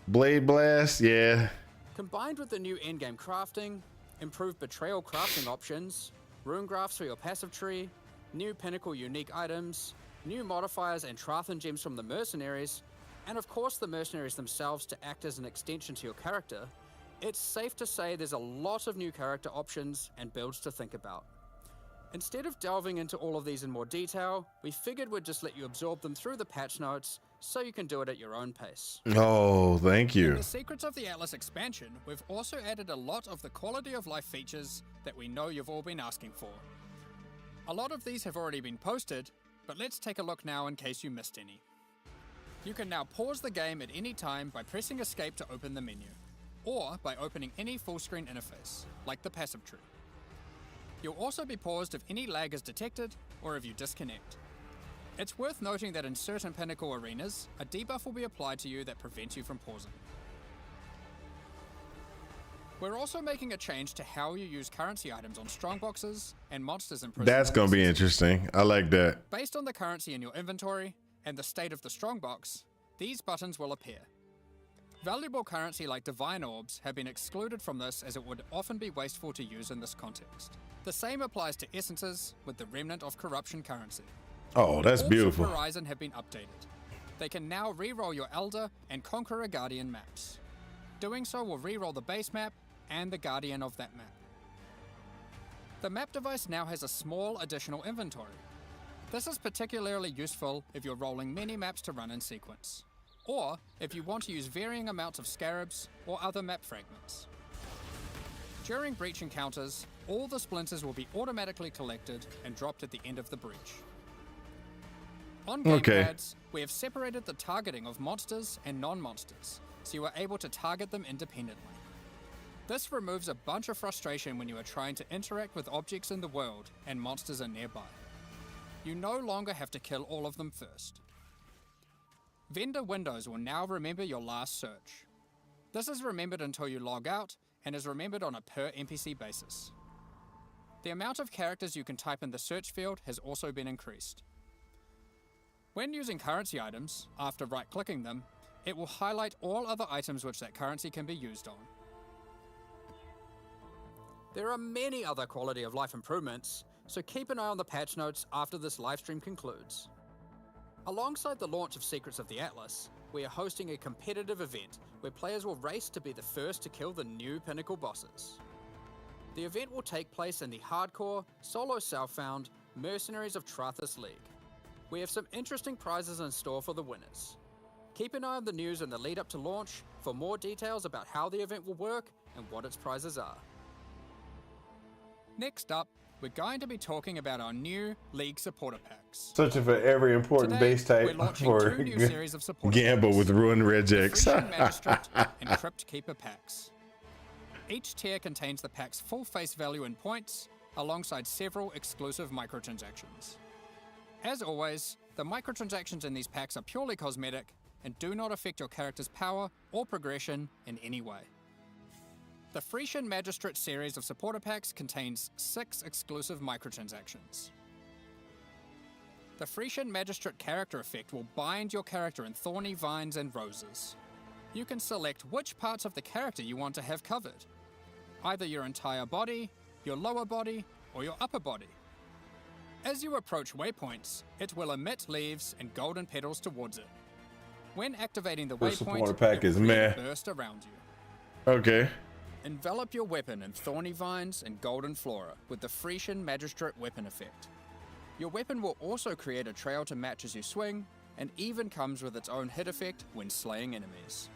Blade Blast, yeah. Combined with the new endgame crafting, improved betrayal crafting options, rune graphs for your passive tree, new pinnacle unique items, new modifiers and Trathan gems from the mercenaries, and of course the mercenaries themselves to act as an extension to your character, it's safe to say there's a lot of new character options and builds to think about. Instead of delving into all of these in more detail, we figured we'd just let you absorb them through the patch notes so you can do it at your own pace. Oh, thank In you. the Secrets of the Atlas expansion, we've also added a lot of the quality of life features that we know you've all been asking for. A lot of these have already been posted, but let's take a look now in case you missed any. You can now pause the game at any time by pressing escape to open the menu, or by opening any full screen interface, like the passive tree. You'll also be paused if any lag is detected or if you disconnect. It's worth noting that in certain Pinnacle arenas, a debuff will be applied to you that prevents you from pausing. We're also making a change to how you use currency items on strongboxes and monsters in prison. That's gonna be releases. interesting. I like that. Based on the currency in your inventory and the state of the strongbox, these buttons will appear. Valuable currency like divine orbs have been excluded from this as it would often be wasteful to use in this context. The same applies to essences with the remnant of corruption currency. Oh, that's Orbs beautiful. of Horizon have been updated. They can now re-roll your Elder and Conqueror Guardian maps. Doing so will re-roll the base map and the Guardian of that map. The map device now has a small additional inventory. This is particularly useful if you're rolling many maps to run in sequence, or if you want to use varying amounts of scarabs or other map fragments. During breach encounters, all the splinters will be automatically collected and dropped at the end of the breach. On gamepads, we have separated the targeting of monsters and non-monsters, so you are able to target them independently. This removes a bunch of frustration when you are trying to interact with objects in the world and monsters are nearby. You no longer have to kill all of them first. Vendor windows will now remember your last search. This is remembered until you log out and is remembered on a per NPC basis. The amount of characters you can type in the search field has also been increased. When using currency items, after right-clicking them, it will highlight all other items which that currency can be used on. There are many other quality of life improvements, so keep an eye on the patch notes after this livestream concludes. Alongside the launch of Secrets of the Atlas, we are hosting a competitive event where players will race to be the first to kill the new pinnacle bosses. The event will take place in the hardcore, solo self-found Mercenaries of Trathis League. We have some interesting prizes in store for the winners. Keep an eye on the news in the lead up to launch for more details about how the event will work and what its prizes are. Next up, we're going to be talking about our new League supporter packs. Searching for every important Today, base type we're launching for two new series of supporter Gamble packs, with Ruin the Regex. Frisian Magistrate and Crypt Keeper packs. Each tier contains the pack's full face value in points, alongside several exclusive microtransactions. As always, the microtransactions in these packs are purely cosmetic and do not affect your character's power or progression in any way. The Frisian Magistrate series of supporter packs contains 6 exclusive microtransactions. The Frisian Magistrate character effect will bind your character in thorny vines and roses. You can select which parts of the character you want to have covered, either your entire body, your lower body, or your upper body. As you approach waypoints, it will emit leaves and golden petals towards it. When activating the supporter waypoint, pack it is will meh. burst around you. Okay. Envelop your weapon in thorny vines and golden flora with the Frisian Magistrate weapon effect. Your weapon will also create a trail to match as you swing, and even comes with its own hit effect when slaying enemies.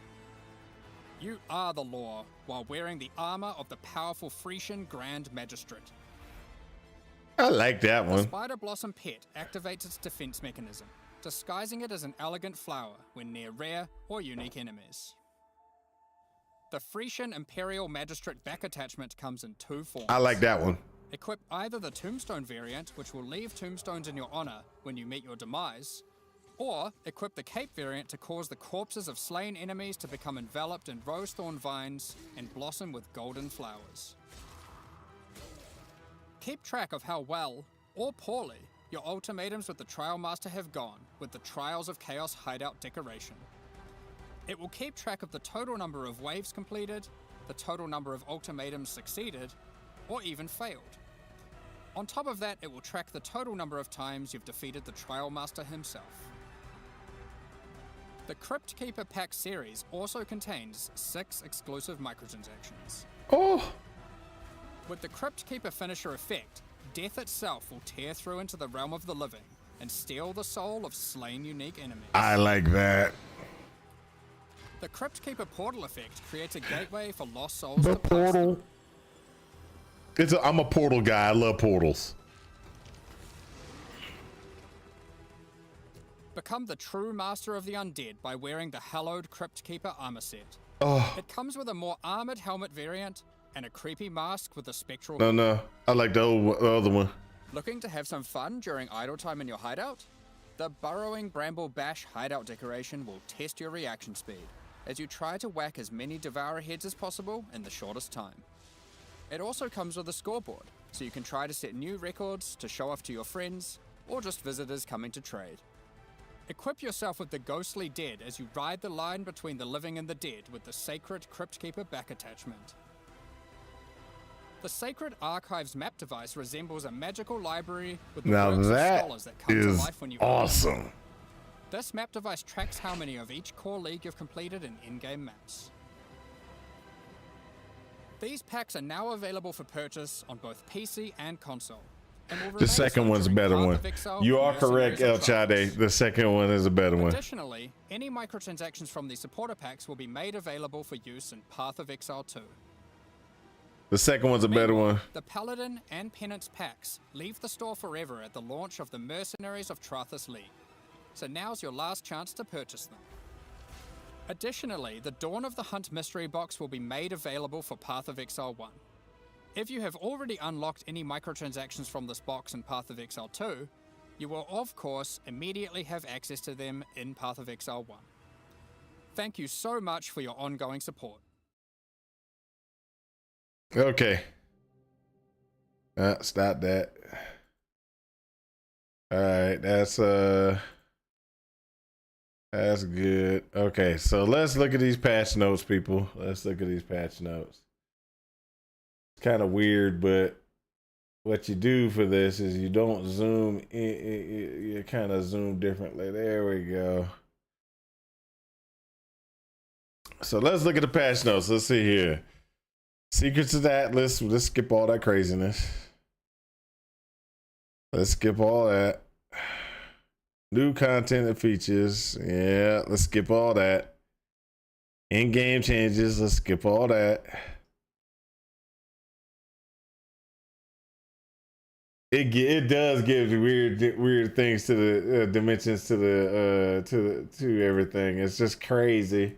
You are the law while wearing the armor of the powerful Frisian Grand Magistrate. I like that The one. Spider Blossom pet activates its defense mechanism, disguising it as an elegant flower when near rare or unique enemies. The Frisian Imperial Magistrate back attachment comes in 2 forms. I like that one. Equip either the Tombstone variant, which will leave tombstones in your honor when you meet your demise, or equip the Cape variant to cause the corpses of slain enemies to become enveloped in rose thorn vines and blossom with golden flowers. Keep track of how well, or poorly, your ultimatums with the Trial Master have gone with the Trials of Chaos hideout decoration. It will keep track of the total number of waves completed, the total number of ultimatums succeeded, or even failed. On top of that, it will track the total number of times you've defeated the Trial Master himself. The Crypt Keeper pack series also contains 6 exclusive microtransactions. Oh, With the Crypt Keeper finisher effect, death itself will tear through into the realm of the living and steal the soul of slain unique enemies. I like that. The Crypt Keeper portal effect creates a gateway for lost souls The to pass portal. I'm a portal guy. I love portals. Become the true master of the undead by wearing the hallowed Crypt Keeper armor set. Oh, It comes with a more armored helmet variant and a creepy mask with a spectral. no. I like the other one. Looking to have some fun during idle time in your hideout? The Burrowing Bramble Bash hideout decoration will test your reaction speed as you try to whack as many Devourer heads as possible in the shortest time. It also comes with a scoreboard, so you can try to set new records to show off to your friends or just visitors coming to trade. Equip yourself with the Ghostly Dead as you ride the line between the living and the dead with the Sacred Crypt Keeper back attachment. The Sacred Archives map device resembles a magical library with the Now works of that scholars that come to is life when you open them. awesome. This map device tracks how many of each core league you've completed in in-game maps. These packs are now available for purchase on both PC and console. And will The remain second so one's a during better Path one. of Exile You and are correct, El Mercenaries of Chade. Trathis. The second one is a better one. Additionally, any microtransactions from the supporter packs will be made available for use in Path of Exile 2. The second one's a better Meanwhile, one. The Paladin and Penance packs leave the store forever at the launch of the Mercenaries of Trathis League, so now's your last chance to purchase them. Additionally, the Dawn of the Hunt mystery box will be made available for Path of Exile 1. If you have already unlocked any microtransactions from this box in Path of Exile 2, you will of course immediately have access to them in Path of Exile 1. Thank you so much for your ongoing support. Okay. Stop that. All right, that's good. Okay, so let's look at these patch notes, people. Let's look at these patch notes. It's kind of weird, but what you do for this is you don't zoom in, you kind of zoom differently. There we go. So let's look at the patch notes. Let's see here. Secrets of the Atlas. Let's skip all that craziness. Let's skip all that. New content and features. Yeah, let's skip all that. In-game changes. Let's skip all that. It does give weird things to the dimensions to everything. It's just crazy.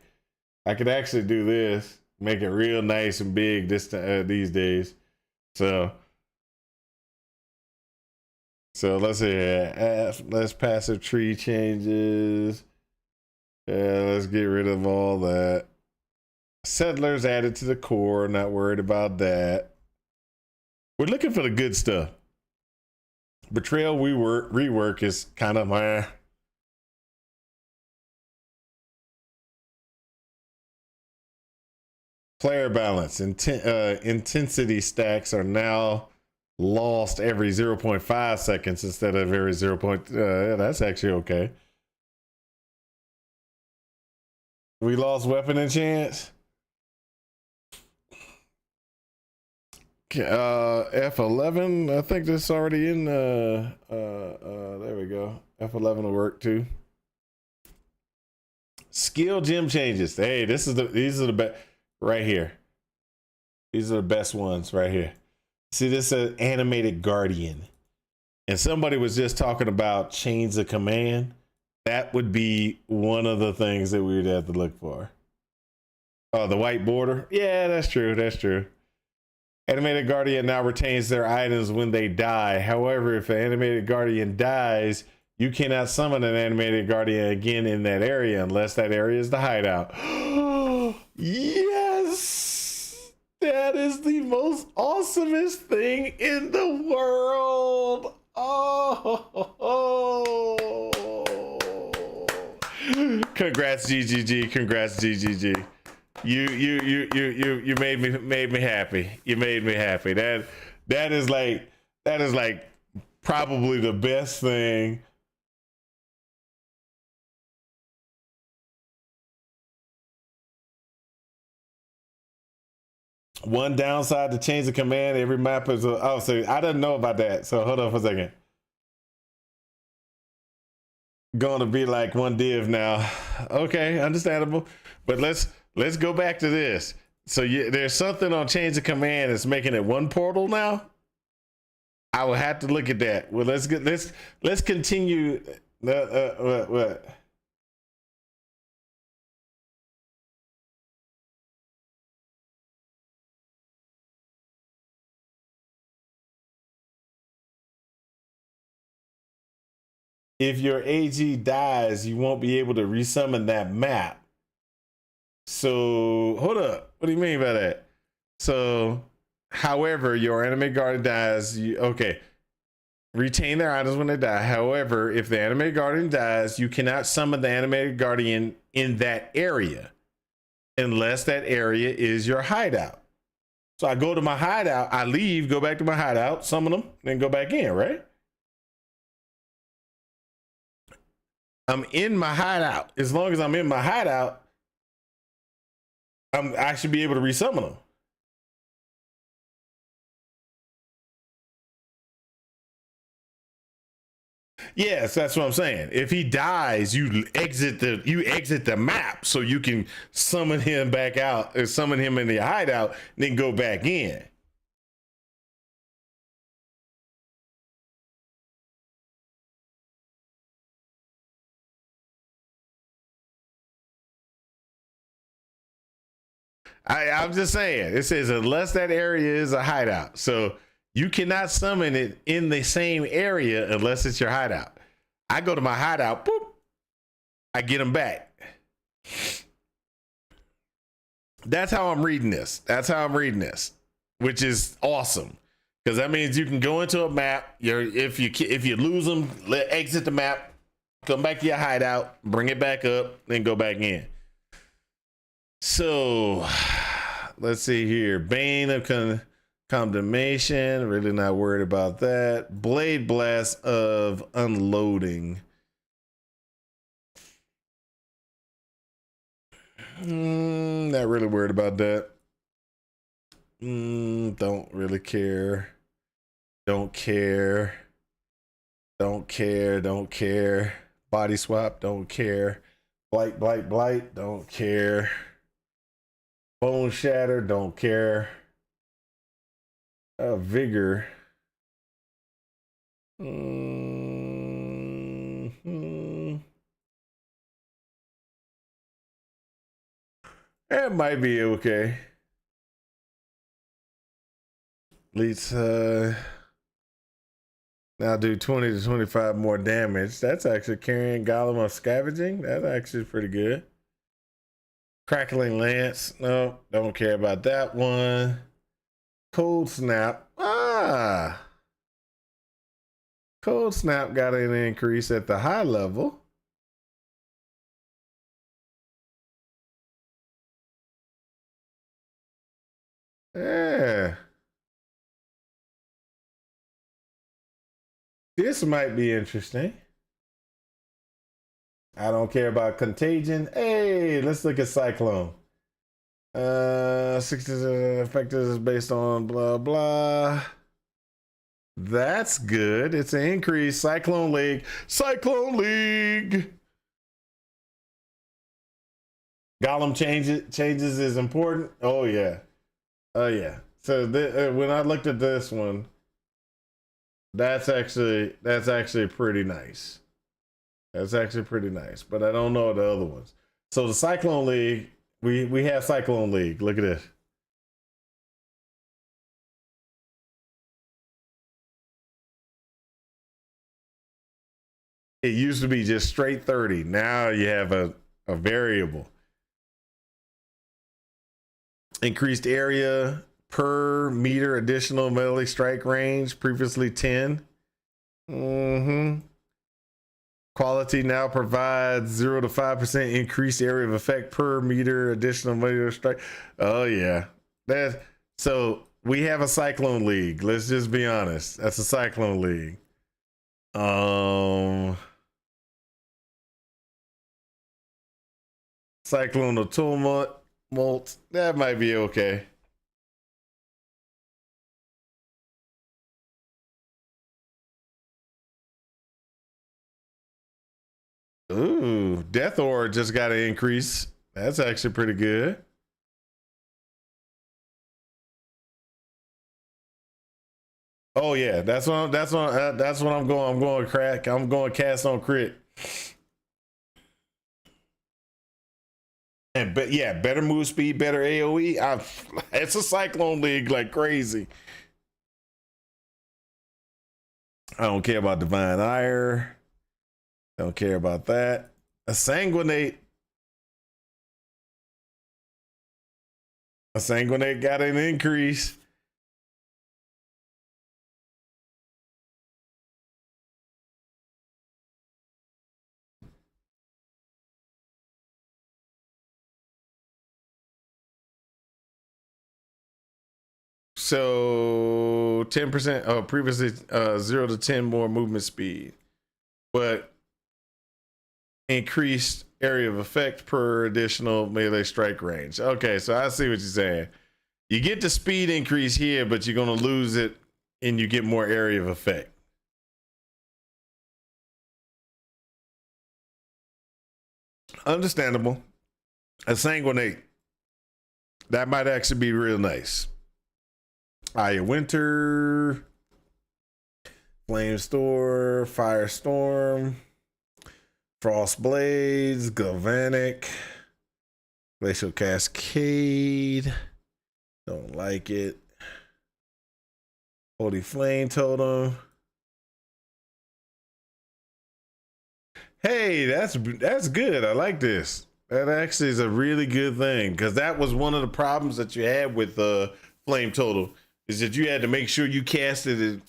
I could actually do this. Make it real nice and big these days. So let's see. Let's passive tree changes. Let's get rid of all that. Settlers added to the core. Not worried about that. We're looking for the good stuff. Betrayal rework is kind of my. Player balance. Intensity stacks are now lost every 0.5 seconds instead of every 0. That's actually okay. We lost weapon and chance. F11. I think that's already in. There we go. F11 will work too. Skill gem changes. Hey, these are the best. Right here. These are the best ones right here. See, this is animated guardian. And somebody was just talking about chains of command. That would be one of the things that we would have to look for. Oh, the white border. Yeah, that's true. That's true. Animated guardian now retains their items when they die. However, if an animated guardian dies, you cannot summon an animated guardian again in that area unless that area is the hideout. Yes, that is the most awesomest thing in the world. Congrats, GGG. Congrats, GGG. You made me happy. You made me happy. That is like probably the best thing. One downside to change the command, every map is oh, so I didn't know about that. So hold on for a second. Gonna be like one div now. Okay, understandable. But let's go back to this. So there's something on change the command that's making it one portal now. I will have to look at that. Well, let's continue. What? If your AG dies, you won't be able to resummon that map. So hold up. What do you mean by that? So, however, your anime guardian dies. Okay. Retain their items when they die. However, if the animated guardian dies, you cannot summon the animated guardian in that area unless that area is your hideout. So I go to my hideout, I leave, go back to my hideout, summon them, then go back in, right? I'm in my hideout. As long as I'm in my hideout, I should be able to resummon them. Yes, that's what I'm saying. If he dies, you exit the map so you can summon him back out or summon him in the hideout, and then go back in. I'm just saying. It says unless that area is a hideout, so you cannot summon it in the same area unless it's your hideout. I go to my hideout, boop, I get them back. That's how I'm reading this. That's how I'm reading this, which is awesome because that means you can go into a map. If you lose them, exit the map, come back to your hideout, bring it back up, then go back in. So let's see here. Bane of Condemnation. Really not worried about that. Blade Blast of Unloading. Not really worried about that. Don't really care. Don't care. Don't care. Don't care. Body swap. Don't care. Blight, blight, blight. Don't care. Bone shatter. Don't care. Vigor. It might be okay. Leads now do 20 to 25 more damage. That's actually carrying Golem of Scavenging. That's actually pretty good. Crackling Lance. No, don't care about that one. Cold Snap. Cold Snap got an increase at the high level. Yeah. This might be interesting. I don't care about Contagion. Hey, let's look at Cyclone. 60 effective is based on blah blah. That's good. It's an increase. Cyclone League. Cyclone League. Golem changes is important. Oh yeah. Oh yeah. So when I looked at this one, that's actually pretty nice. That's actually pretty nice. But I don't know the other ones. So the Cyclone League, we have Cyclone League. Look at this. It used to be just straight 30. Now you have a variable. Increased area per meter additional melee strike range, previously 10. Quality now provides 0 to 5% increased area of effect per meter additional melee strike. Oh yeah. So we have a Cyclone League. Let's just be honest. That's a Cyclone League. Cyclone Tumult, that might be okay. Ooh, Death Aura just got an increase. That's actually pretty good. Oh yeah, that's what I'm going. I'm going crack. I'm going cast on crit. And but yeah, better move speed, better AoE. It's a Cyclone League like crazy. I don't care about Divine Ire. Don't care about that. A Sanguinate got an increase. So 10%, previously 0 to 10 more movement speed, but increased area of effect per additional melee strike range. Okay, so I see what you're saying. You get the speed increase here, but you're going to lose it and you get more area of effect. Understandable. A Sanguinate. That might actually be real nice. Aya Winter, Flame Store, Firestorm, Frost Blades, Galvanic, Glacial Cascade. Don't like it. Holy Flame Totem. Hey, that's good. I like this. That actually is a really good thing, because that was one of the problems that you had with Flame Totem, is that you had to make sure you casted it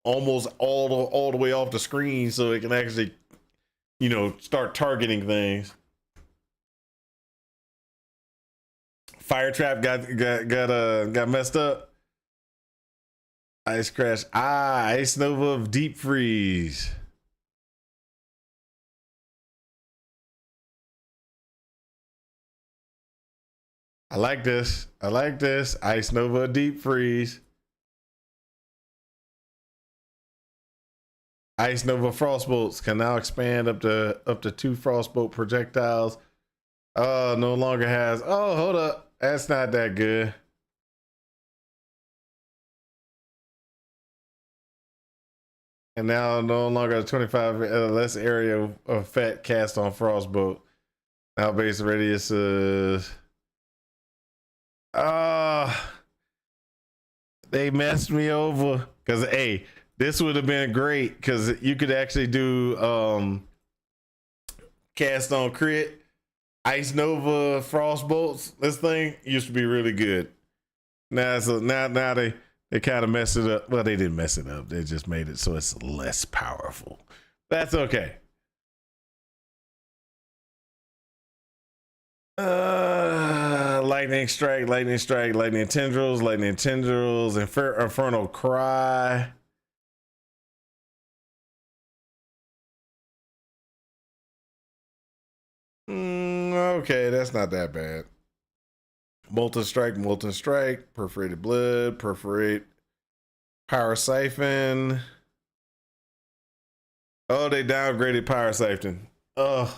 almost all the way off the screen so it can actually, you know, start targeting things. Fire Trap got messed up. Ice Crash. Ice Nova of Deep Freeze. I like this. I like this. Ice Nova Deep Freeze. Ice Nova Frostbolts can now expand up to 2 Frostbolt projectiles. Oh, no longer has. Oh, hold up. That's not that good. And now no longer 25 less area of effect cast on Frostbolt. Now base radius is. They messed me over, because hey, this would have been great, because you could actually do cast on crit. Ice Nova Frostbolts. This thing used to be really good. Now they kind of messed it up. Well, they didn't mess it up. They just made it so it's less powerful. That's okay. Lightning Strike, Lightning Strike, Lightning Tendrils, Infernal Cry. Okay, that's not that bad. Molten Strike, Perforated Blood, Perforate, Power Siphon. Oh, they downgraded Power Siphon. Ugh.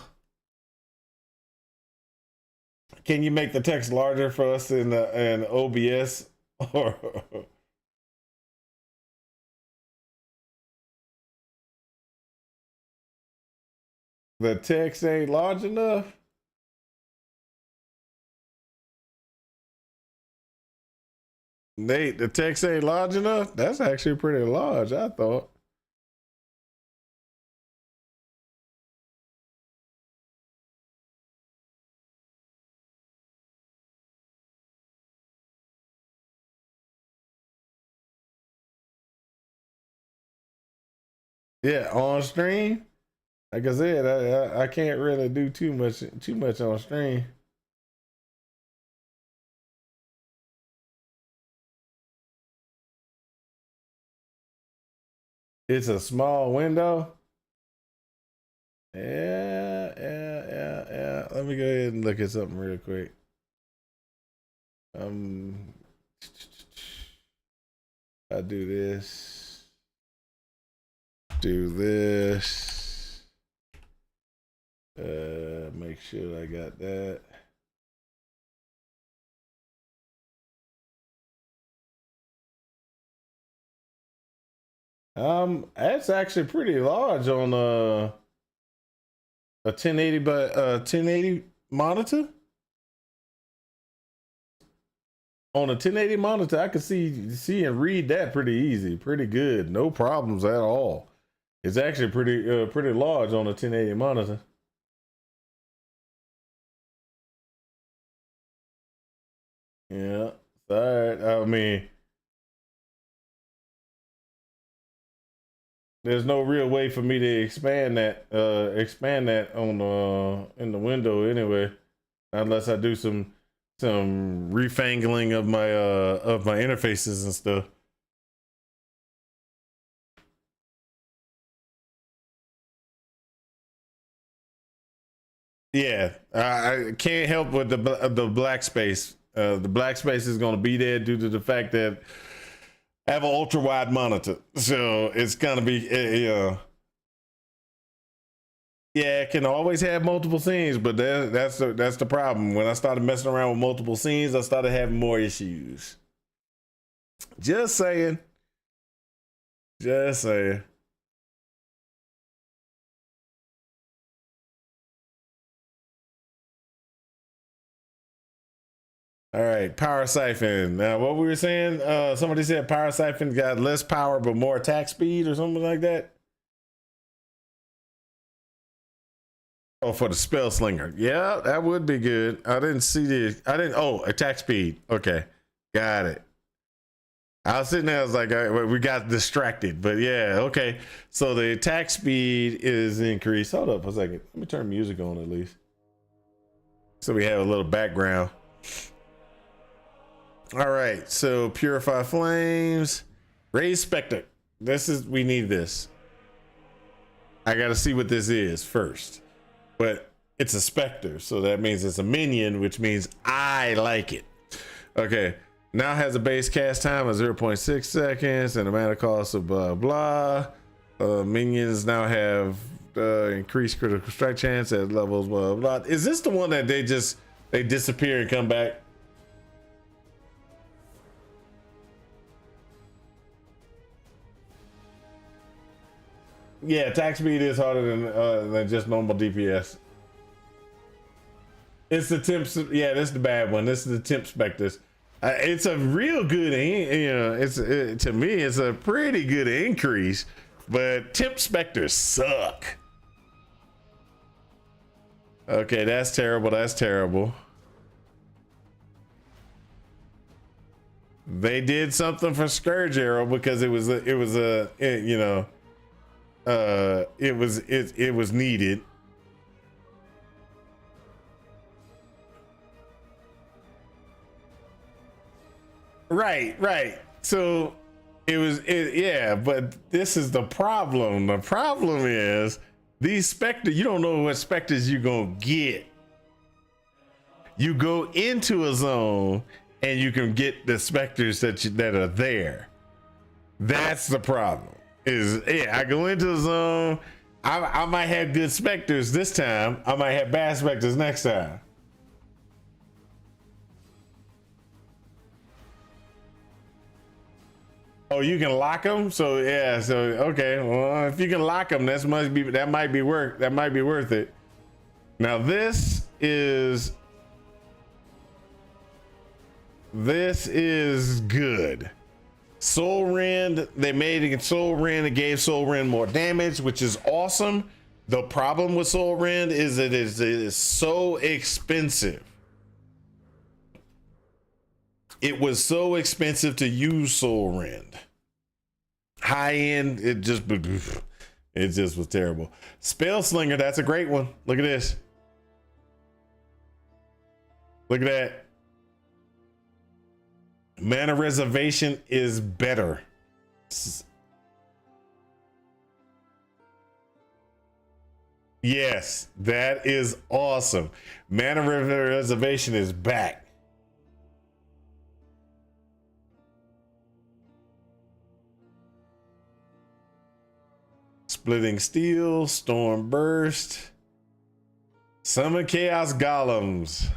Can you make the text larger for us in OBS? The text ain't large enough? Nate, the text ain't large enough? That's actually pretty large, I thought. Yeah, on stream. Like I said, I can't really do too much on stream. It's a small window. Yeah. Let me go ahead and look at something real quick. I do this. Do this. Make sure I got that. That's actually pretty large on a 1080 by 1080 monitor. On a 1080 monitor, I can see and read that pretty easy, pretty good, no problems at all. It's actually pretty large on a 1080 monitor. Yeah, all right. I mean, there's no real way for me to expand that on in the window anyway, unless I do some refangling of my interfaces and stuff. Yeah, I can't help with the black space. The black space is going to be there due to the fact that I have an ultra wide monitor, so it's gonna be yeah, it can always have multiple scenes, but that's the problem. When I started messing around with multiple scenes, I started having more issues. Just saying. Just saying. All right, power siphon. Now, what we were saying, somebody said power siphon got less power but more attack speed or something like that. Oh, for the spell slinger. Yeah, that would be good. I didn't see oh, attack speed. Okay, got it. I was sitting there, I was like, we got distracted, but yeah, okay. So the attack speed is increased. Hold up a second. Let me turn music on at least. So we have a little background. All right, so purify flames, raise specter. We need this. I gotta see what this is first, but it's a specter, so that means it's a minion, which means I like it. Okay, now has a base cast time of 0.6 seconds and a mana cost of blah blah. Minions now have increased critical strike chance at levels blah blah. Is this the one that they disappear and come back? Yeah, attack speed is harder than just normal DPS. It's the temp. Yeah, this is the bad one. This is the temp specters. It's a real good, to me, it's a pretty good increase, but temp specters suck. Okay, that's terrible. That's terrible. They did something for Scourge Arrow because it was needed. Right. So yeah, but this is the problem. The problem is these specters, you don't know what specters you're gonna get. You go into a zone and you can get the specters that are there. That's the problem. I go into the zone. I might have good specters this time. I might have bad specters next time. Oh, you can lock them. So yeah. So okay. Well, if you can lock them, that might be worth it. Now this is good. Soul Rend, they made it Soul Rend and gave Soul Rend more damage, which is awesome. The problem with Soul Rend is that it is so expensive. It was so expensive to use Soul Rend. High end, it just was terrible. Spell Slinger, that's a great one. Look at this. Look at that. Mana reservation is better. Yes, that is awesome. Mana reservation is back. Splitting Steel, Storm Burst, Summon Chaos Golems.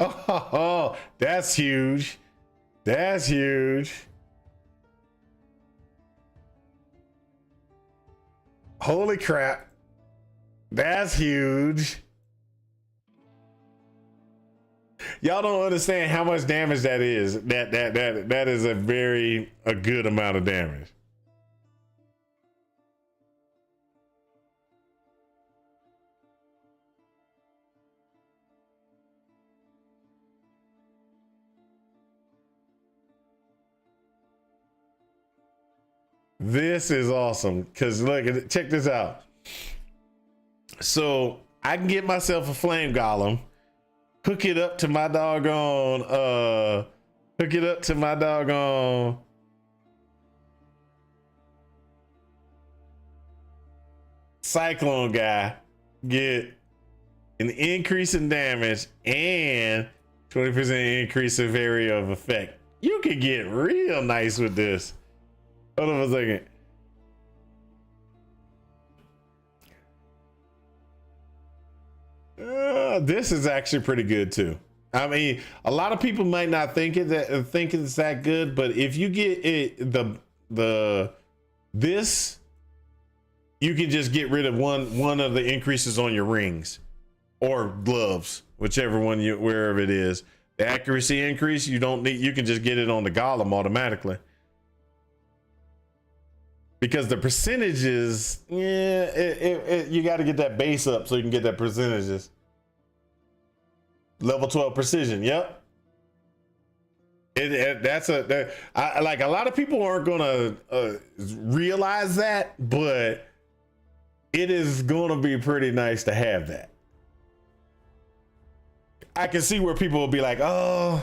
Oh, that's huge. That's huge. Holy crap. That's huge. Y'all don't understand how much damage that is. That is a good amount of damage. This is awesome because look, check this out. So I can get myself a flame golem, hook it up to my doggone cyclone guy, get an increase in damage and 20% increase in area of effect. You can get real nice with this. Hold on a second. This is actually pretty good too. I mean, a lot of people might not think it's that good, but if you get it, this, you can just get rid of one of the increases on your rings or gloves, whichever one wherever it is. The accuracy increase, you can just get it on the golem automatically. Because the percentages, yeah, you got to get that base up so you can get that percentages. Level 12 precision, yep. Like a lot of people aren't gonna realize that, but it is gonna be pretty nice to have that. I can see where people will be like, oh,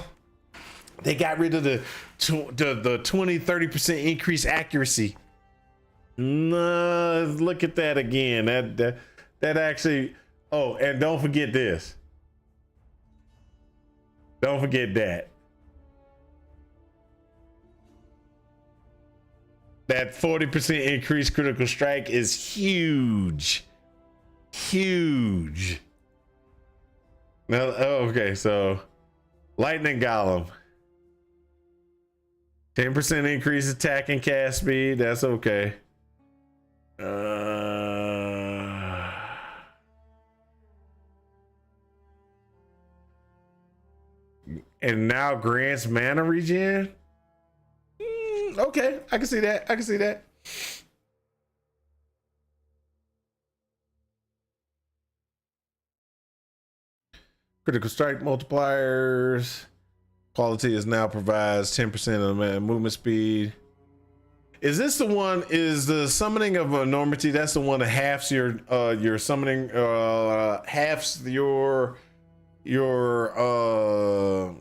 they got rid of the 20-30% increased accuracy. No, look at that again. That actually, oh, and don't forget this. Don't forget that. That 40% increased critical strike is huge. Huge. Now, okay, so lightning golem. 10% increase attack and cast speed. That's okay. And now grants mana regen. Okay, I can see that. I can see that. Critical strike multipliers. Quality is now provides 10% of movement speed. Is this the one? Is the summoning of enormity? That's the one that halves your summoning, halves your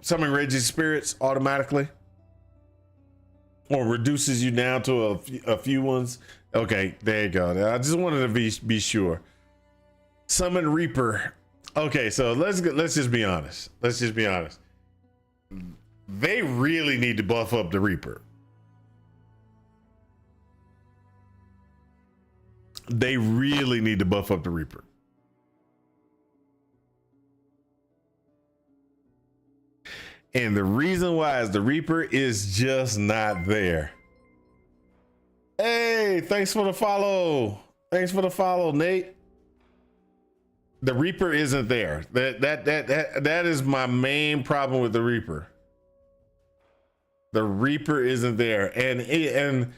summoning raging spirits automatically, or reduces you down to a few ones. Okay, there you go. I just wanted to be sure. Summon Reaper. Okay, so let's just be honest. Let's just be honest. They really need to buff up the Reaper. They really need to buff up the Reaper. And the reason why is the Reaper is just not there. Hey, thanks for the follow. Thanks for the follow, Nate. The Reaper isn't there. That is my main problem with the Reaper. The Reaper isn't there. And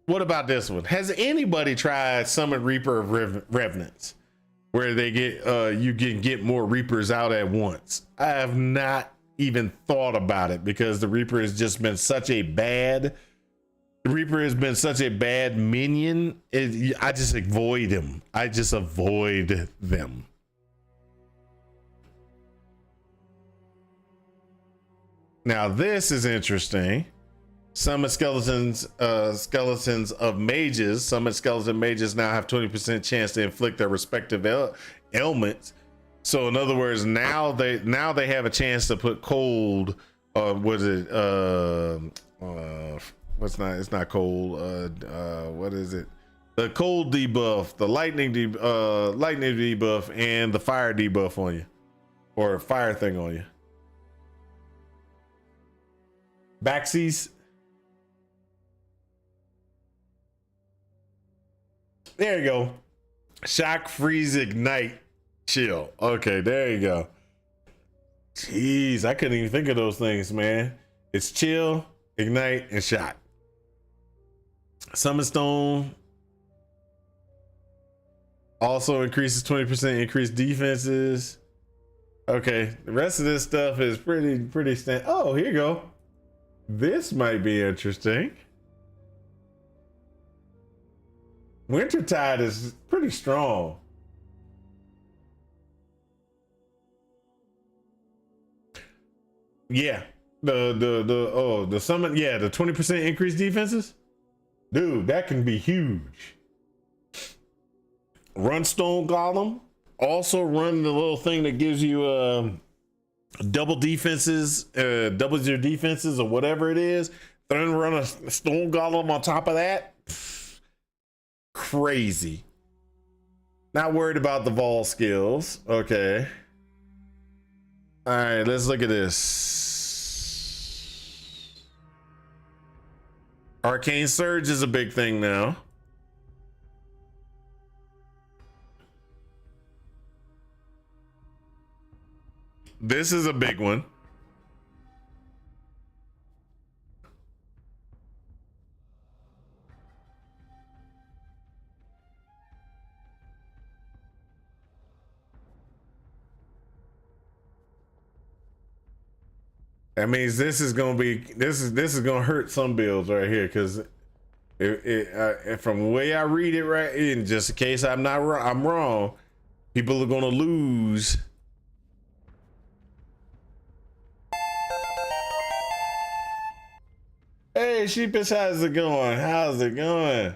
what about this one? Has anybody tried Summon Reaper of Revenants, where they get you can get more Reapers out at once? I have not even thought about it because the Reaper has just been such a bad. The Reaper has been such a bad minion. I just avoid him. I just avoid them. Now this is interesting. Summon skeletons of mages. Summon skeleton mages now have 20% chance to inflict their respective ailments. So in other words, now they have a chance to put cold. It's not cold. What is it? The cold debuff, the lightning debuff, and the fire debuff on you, or fire thing on you. Backsies. There you go. Shock, freeze, ignite, chill. Okay, there you go. Jeez, I couldn't even think of those things, man. It's chill, ignite, and shock. Summon Stone also increases 20% increased defenses. Okay, the rest of this stuff is pretty standard. Oh, here you go. This might be interesting. Wintertide is pretty strong. Yeah, the summon, yeah, the 20% increased defenses. Dude, that can be huge. Run Stone Golem. Also run the little thing that gives you double defenses, doubles your defenses or whatever it is. Then run a Stone Golem on top of that. Crazy. Not worried about the Vol skills. Okay. All right, let's look at this. Arcane Surge is a big thing now. This is a big one. That means this is gonna gonna hurt some builds right here, because from the way I read it, right, in just in case I'm wrong, people are gonna lose. Hey, Sheepish, how's it going? How's it going?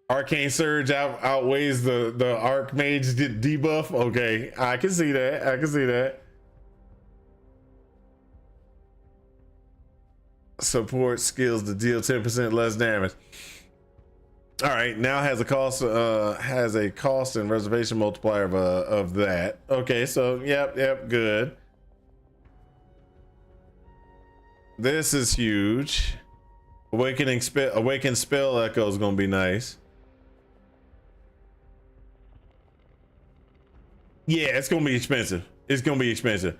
Arcane Surge outweighs the Archmage debuff. Okay, I can see that. I can see that. Support skills to deal 10% less damage. All right, now has a cost and reservation multiplier of that. Okay, so yep, good. This is huge. Awaken spell echo is gonna be nice. Yeah, it's gonna be expensive. It's gonna be expensive.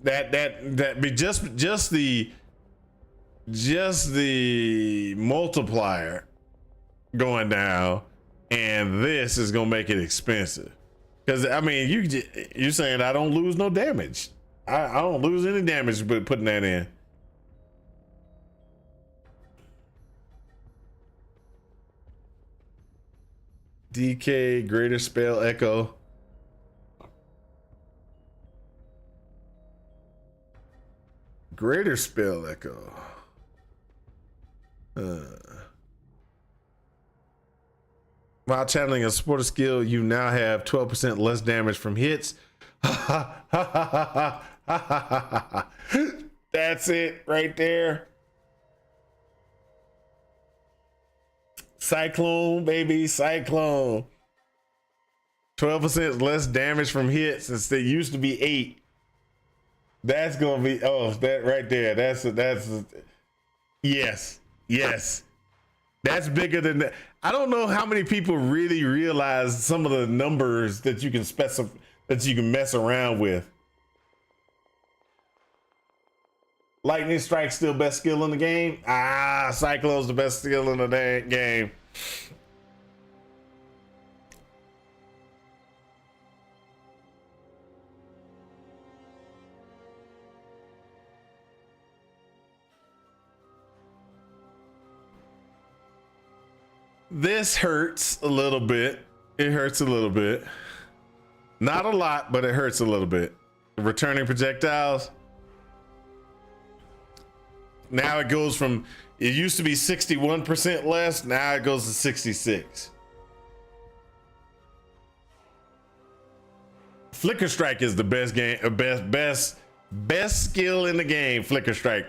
That be just the multiplier going down, and this is gonna make it expensive. Because I mean, you're saying I don't lose no damage. I don't lose any damage by putting that in. DK, greater spell echo. Greater spell echo. While channeling a supporter skill, you now have 12% less damage from hits. That's it right there. Cyclone, baby, Cyclone. 12% less damage from hits instead used to be 8. That's gonna be that right there. That's yes. That's bigger than that. I don't know how many people really realize some of the numbers that you can that you can mess around with. Lightning Strike's still best skill in the game. Cyclone's the best skill in the game. This hurts a little bit. It hurts a little bit. Not a lot, but it hurts a little bit. Returning projectiles. Now it goes from, it used to be 61% less, now it goes to 66. Flicker Strike is the best game, best skill in the game, Flicker Strike.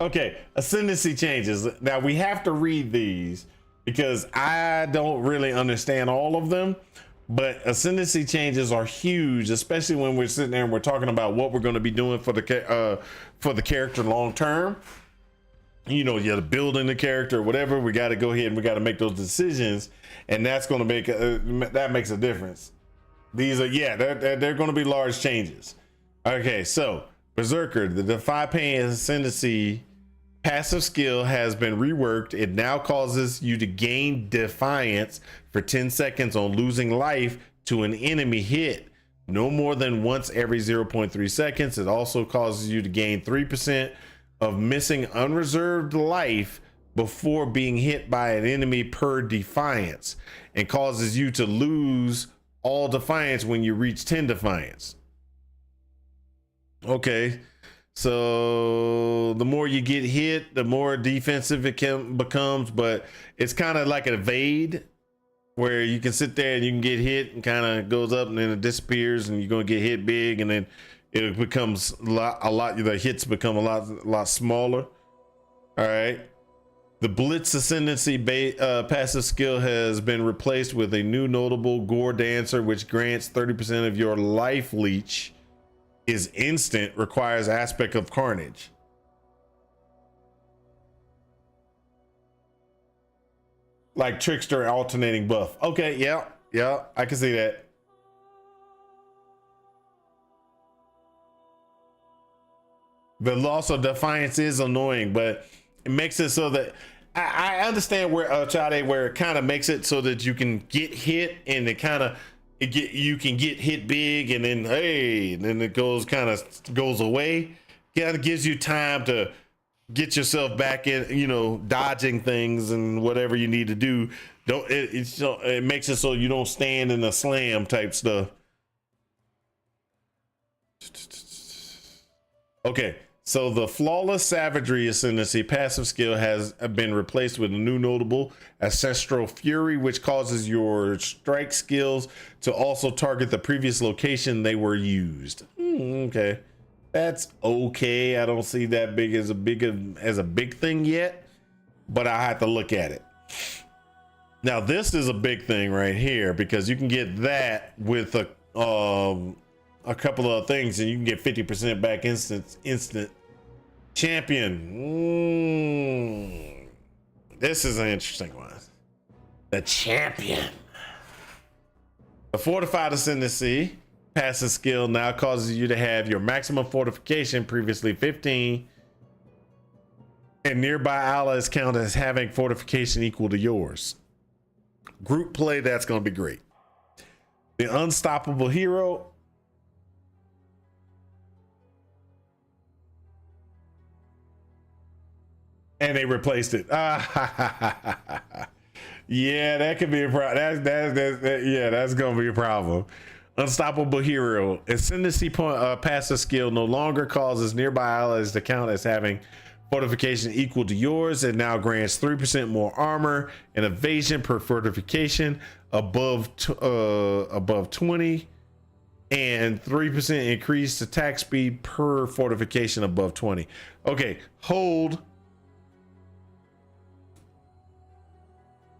Okay, ascendancy changes. Now we have to read these because I don't really understand all of them. But ascendancy changes are huge, especially when we're sitting there and we're talking about what we're going to be doing for the character long term. You know, you're building the character or whatever. We got to go ahead and we got to make those decisions, and that's going to make that makes a difference. These are they're going to be large changes. Okay, so Berserker, the Defy Pain Ascendancy passive skill has been reworked. It now causes you to gain defiance for 10 seconds on losing life to an enemy hit, no more than once every 0.3 seconds. It also causes you to gain 3% of missing unreserved life before being hit by an enemy per defiance, and causes you to lose all defiance when you reach 10 defiance. Okay. So the more you get hit, the more defensive it becomes, but it's kind of like an evade where you can sit there and you can get hit and kind of goes up and then it disappears and you're going to get hit big, and then it becomes a lot, the hits become a lot smaller. All right. The Blitz Ascendancy passive skill has been replaced with a new notable Gore Dancer, which grants 30% of your life leech. Is instant, requires aspect of carnage. Like Trickster alternating buff. Okay, yeah, I can see that. The loss of defiance is annoying, but it makes it so that I understand where Chade, where it kind of makes it so that you can get hit and it kind of you can get hit big and then hey, and then it goes away. Kind of gives you time to get yourself back in, you know, dodging things and whatever you need to do. It makes it so you don't stand in a slam type stuff. Okay. So the Flawless Savagery Ascendancy passive skill has been replaced with a new notable Ancestral Fury, which causes your strike skills to also target the previous location they were used. Okay, that's okay. I don't see that big as a big thing yet, but I have to look at it. Now this is a big thing right here because you can get that with a couple of things, and you can get 50% back instant champion. This is an interesting one. The champion. The Fortified Ascendancy passive skill now causes you to have your maximum fortification, previously 15, and nearby allies count as having fortification equal to yours. Group play, that's going to be great. The Unstoppable Hero. And they replaced it. Yeah, that could be a problem. That's gonna be a problem. Unstoppable Hero. Ascendancy point passive skill no longer causes nearby allies to count as having fortification equal to yours. It now grants 3% more armor and evasion per fortification above 20, and 3% increased attack speed per fortification above 20. Okay, hold.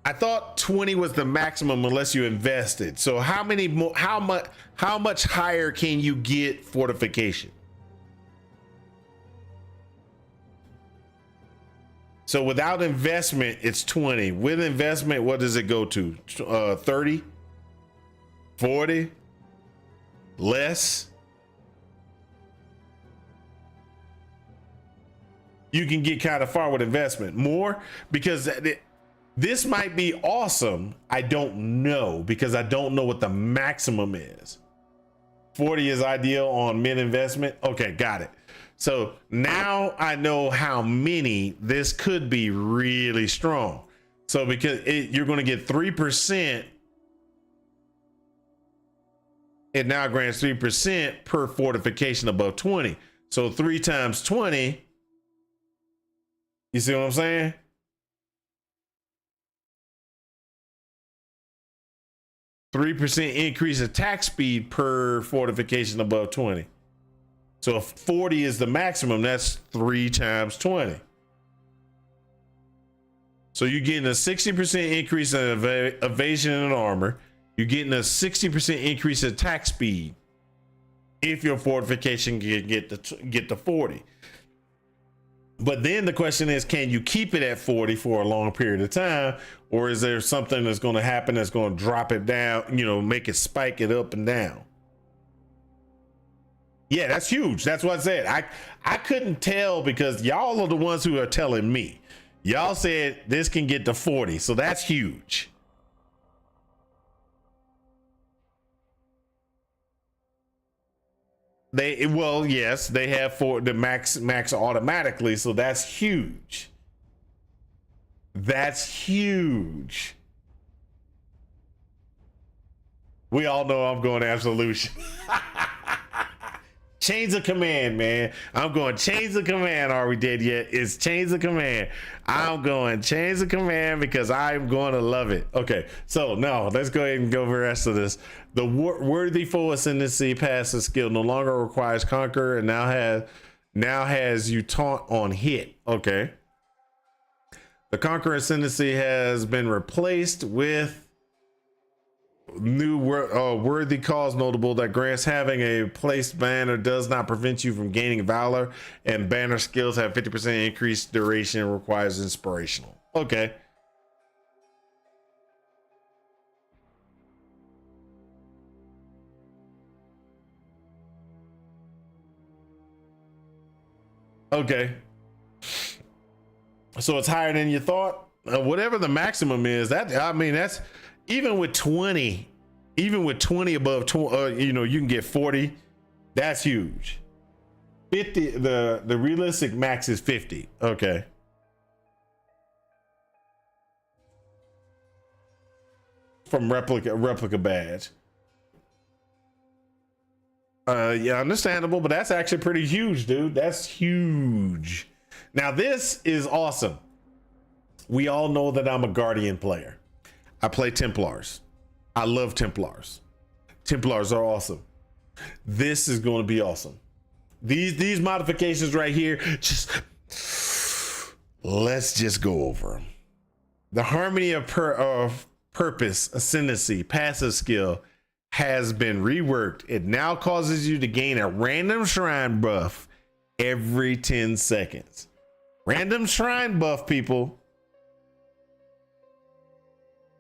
I thought 20 was the maximum unless you invested. So how many more, how much higher can you get fortification? So without investment, it's 20. With investment, what does it go to? 30? 40? Less? You can get kind of far with investment. More? Because this might be awesome. I don't know, because I don't know what the maximum is. 40 is ideal on mid investment. Okay, got it. So now I know how many this could be really strong. So because you're going to get 3%, it now grants 3% per fortification above 20. So 3 times 20. You see what I'm saying? %, increase attack speed per fortification above 20. So if 40 is the maximum, that's 3 times 20. So you're getting a 60% increase in evasion and armor. You're getting a 60% increase in attack speed if your fortification can get to 40. But then the question is, can you keep it at 40 for a long period of time? Or is there something that's going to happen that's going to drop it down, you know, make it spike it up and down? Yeah, that's huge. That's what I said. I couldn't tell because y'all are the ones who are telling me. Y'all said this can get to 40. So that's huge. Well, yes, they have for the max automatically, so that's huge. That's huge. We all know I'm going absolution. Change of command, man. I'm going change the command. Are we dead yet? It's change the command. I'm going change the command because I'm going to love it. Okay, so now let's go ahead and go over the rest of this. The Worthy Foe Ascendancy passive skill no longer requires Conquer and now has you taunt on hit. Okay. The Conqueror Ascendancy has been replaced with new worthy cause notable that grants having a placed banner does not prevent you from gaining valor, and banner skills have 50% increased duration, requires inspirational. Okay. Okay. So it's higher than you thought. Whatever the maximum is, that I mean, that's even with 20 above 20, you know, you can get 40. That's huge. 50, the realistic max is 50. Okay. From replica badge. Yeah, understandable, but that's actually pretty huge, dude. That's huge. Now this is awesome. We all know that I'm a Guardian player. I play Templars. I love Templars. Templars are awesome. This is going to be awesome. These modifications right here, just let's just go over them. The Harmony of Purpose Ascendancy passive skill has been reworked. It now causes you to gain a random shrine buff every 10 seconds. Random shrine buff, people.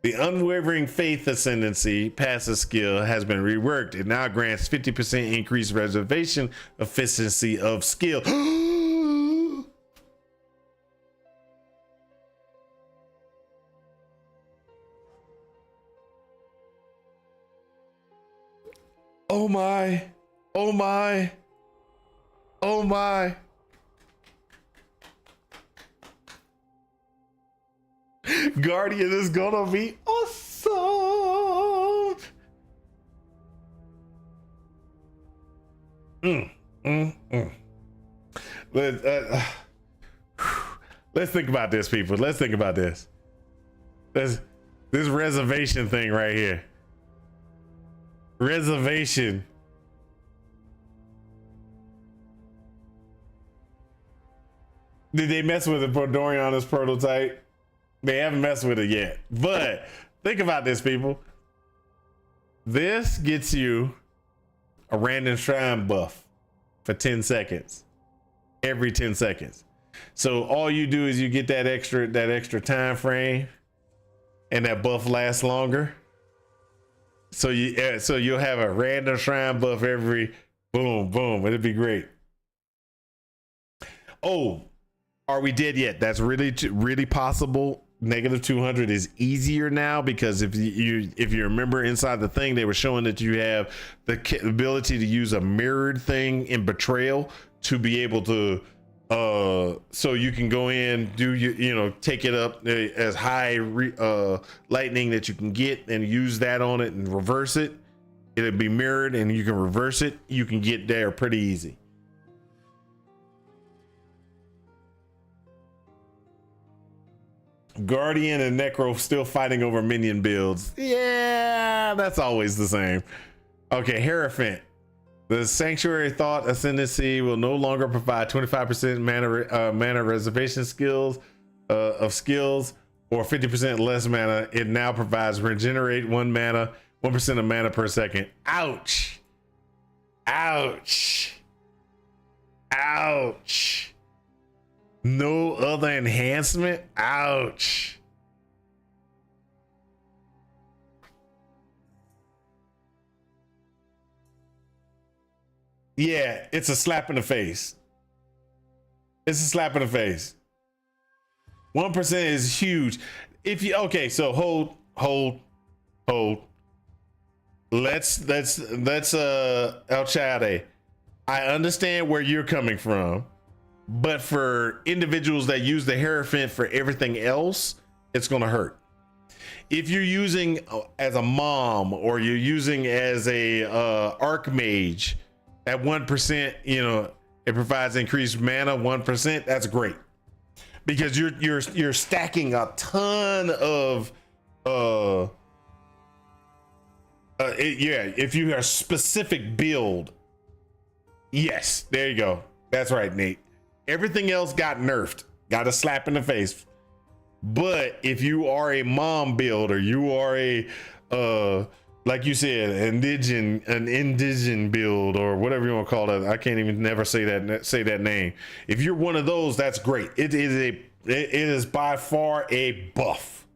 The Unwavering Faith Ascendancy passive skill has been reworked. It now grants 50% increased reservation efficiency of skill. Oh my. Oh my. Oh my. Guardian is gonna be awesome. Let's think about this, people. Let's think about this. This reservation thing right here. Reservation. Did they mess with it for Doriana's prototype? They haven't messed with it yet. But think about this, people. This gets you a random shrine buff for 10 seconds. Every 10 seconds. So all you do is you get that extra time frame, and that buff lasts longer. So you'll have a random shrine buff every boom. It'd be great. Oh, are we dead yet? That's really possible. Negative 200 is easier now, because if you remember inside the thing, they were showing that you have the ability to use a mirrored thing in Betrayal to be able to so you can go in, do take it up as high lightning that you can get and use that on it and reverse it. It'll be mirrored and you can reverse it. You can get there pretty easy. Guardian and Necro still fighting over minion builds. Yeah, that's always the same. Okay, Hierophant. The Sanctuary Thought Ascendancy will no longer provide 25% mana reservation skills or 50% less mana. It now provides regenerate 1% of mana per second. Ouch. Ouch. Ouch. No other enhancement? Ouch. Yeah, it's a slap in the face. It's a slap in the face. 1% is huge. If you so hold. Let's El Chade. I understand where you're coming from. But for individuals that use the Hierophant for everything else, it's going to hurt. If you're using as a mom or you're using as a archmage, at 1%, it provides increased mana 1%. That's great, because you're stacking a ton of if you have a specific build. Yes, there you go. That's right, Nate. Everything else got nerfed. Got a slap in the face. But if you are a mom build, or you are a like you said, an indigen build, or whatever you want to call it, I can't even never say that name. If you're one of those, that's great. It is by far a buff.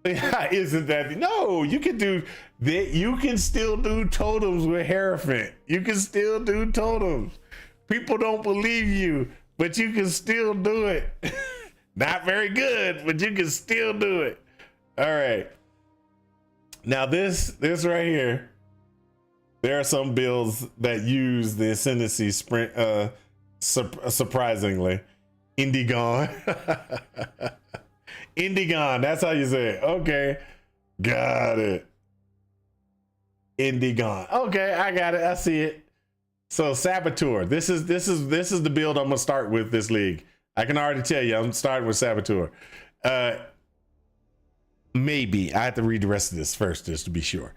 Isn't that? No, you can do that. You can still do totems with Hierophant. You can still do totems. People don't believe you, but you can still do it. Not very good, but you can still do it. All right. Now this right here, there are some builds that use the Ascendancy sprint, surprisingly. Indigon. Indigon, that's how you say it. Okay, got it. Indigon. Okay, I got it. I see it. So Saboteur. This is the build I'm gonna start with this league. I can already tell you I'm starting with Saboteur. Maybe I have to read the rest of this first just to be sure.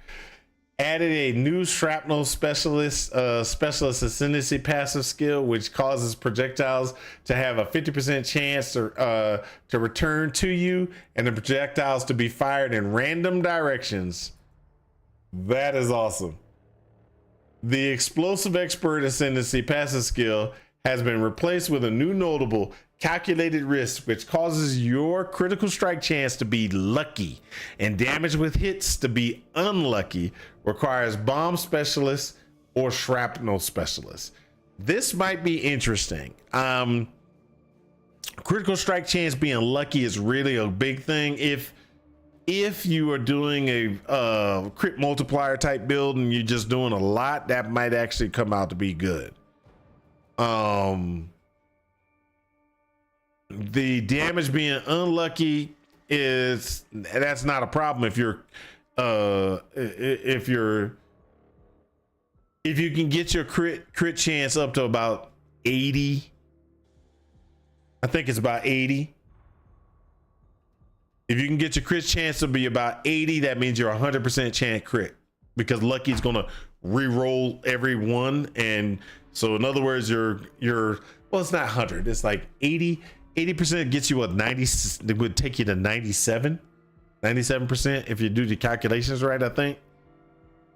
Added a new shrapnel specialist ascendancy passive skill, which causes projectiles to have a 50% chance to return to you, and the projectiles to be fired in random directions. That is awesome. The explosive expert ascendancy passive skill has been replaced with a new notable calculated risk, which causes your critical strike chance to be lucky and damage with hits to be unlucky. Requires bomb specialist or shrapnel specialist. This might be interesting. Critical strike chance being lucky is really a big thing. If you are doing a crit multiplier type build and you're just doing a lot, that might actually come out to be good. The damage being unlucky that's not a problem if you can get your crit chance up to about 80. I think it's about 80. If you can get your crit chance to be about 80, that means you're 100% chance crit, because lucky is gonna re-roll every one. And so in other words, you're well, it's not 100, it's like 80% gets you a 90. It would take you to 97% if you do the calculations right. I think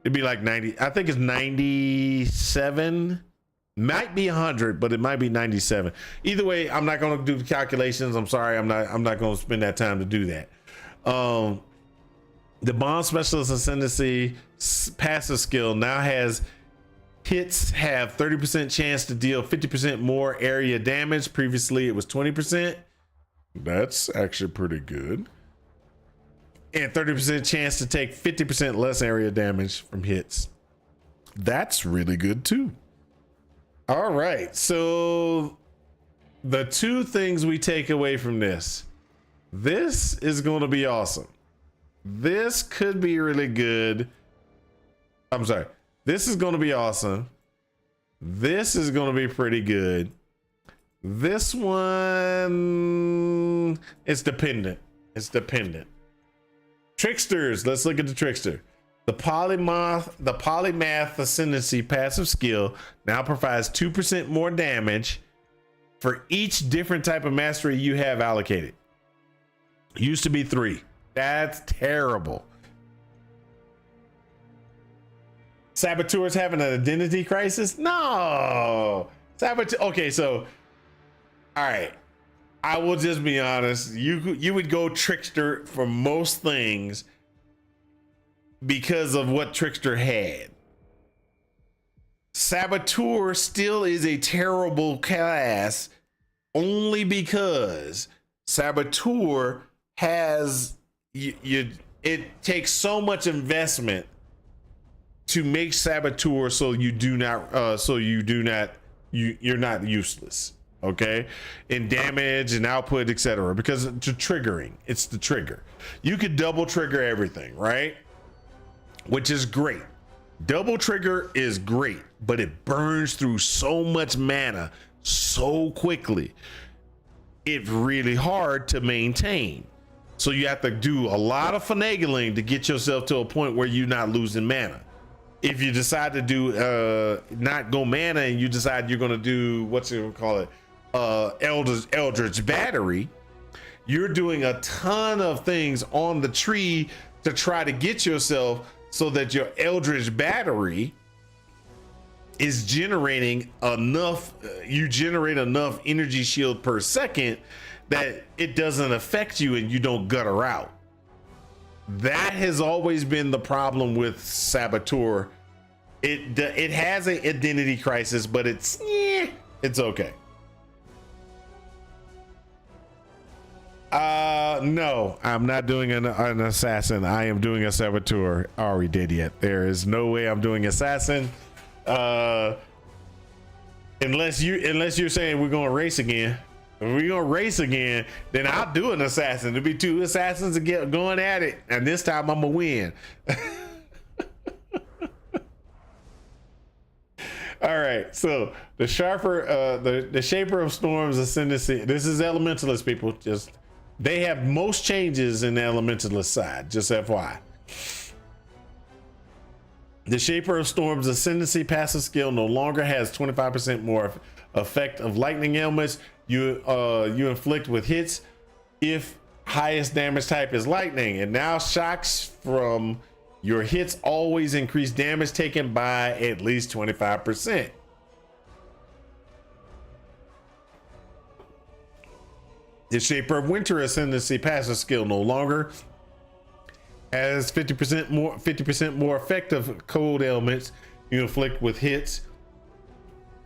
it'd be like 90. I think it's 97, might be 100, but it might be 97. Either way, I'm not going to do the calculations. I'm sorry, I'm not going to spend that time to do that. The bomb specialist ascendancy passive skill now has hits have 30% chance to deal 50% more area damage. Previously it was 20%. That's actually pretty good. And 30% chance to take 50% less area damage from hits. That's really good too. All right, so the two things we take away from this is going to be awesome. This could be really good. I'm sorry. This is going to be awesome. This is going to be pretty good. This one, it's dependent. It's dependent. Tricksters. Let's look at the trickster. The polymath ascendancy passive skill now provides 2% more damage for each different type of mastery you have allocated. Used to be 3. That's terrible. Saboteurs having an identity crisis? No. Okay, so all right. I will just be honest. You would go trickster for most things because of what trickster had. Saboteur still is a terrible class only because Saboteur has it takes so much investment to make Saboteur so you're not useless, okay, in damage and output, etc. Because it's triggering, it's the trigger. You could double trigger everything, right? Which is great. Double trigger is great, but it burns through so much mana so quickly. It's really hard to maintain. So you have to do a lot of finagling to get yourself to a point where you're not losing mana. If you decide to do not go mana and you decide you're going to do, what's it call it, Eldritch Battery, you're doing a ton of things on the tree to try to get yourself so that your Eldritch Battery is generating enough, you generate enough energy shield per second that it doesn't affect you and you don't gutter out. That has always been the problem with Saboteur. It has an identity crisis, but it's okay. No, I'm not doing an assassin. I am doing a Saboteur. I already did yet. There is no way I'm doing assassin. Unless you're saying we're gonna race again. If we're gonna race again, then I'll do an assassin. There'll be two assassins going at it, and this time I'm gonna win. All right, so the Sharper, the Shaper of Storms Ascendancy. This is Elementalist, people. Just they have most changes in the Elementalist side. Just FYI. The Shaper of Storms Ascendancy passive skill no longer has 25% more effect of lightning elements you inflict with hits if highest damage type is lightning, and now shocks from your hits always increase damage taken by at least 25%. The Shaper of Winter Ascendancy passive skill no longer has 50% more effective cold elements you inflict with hits,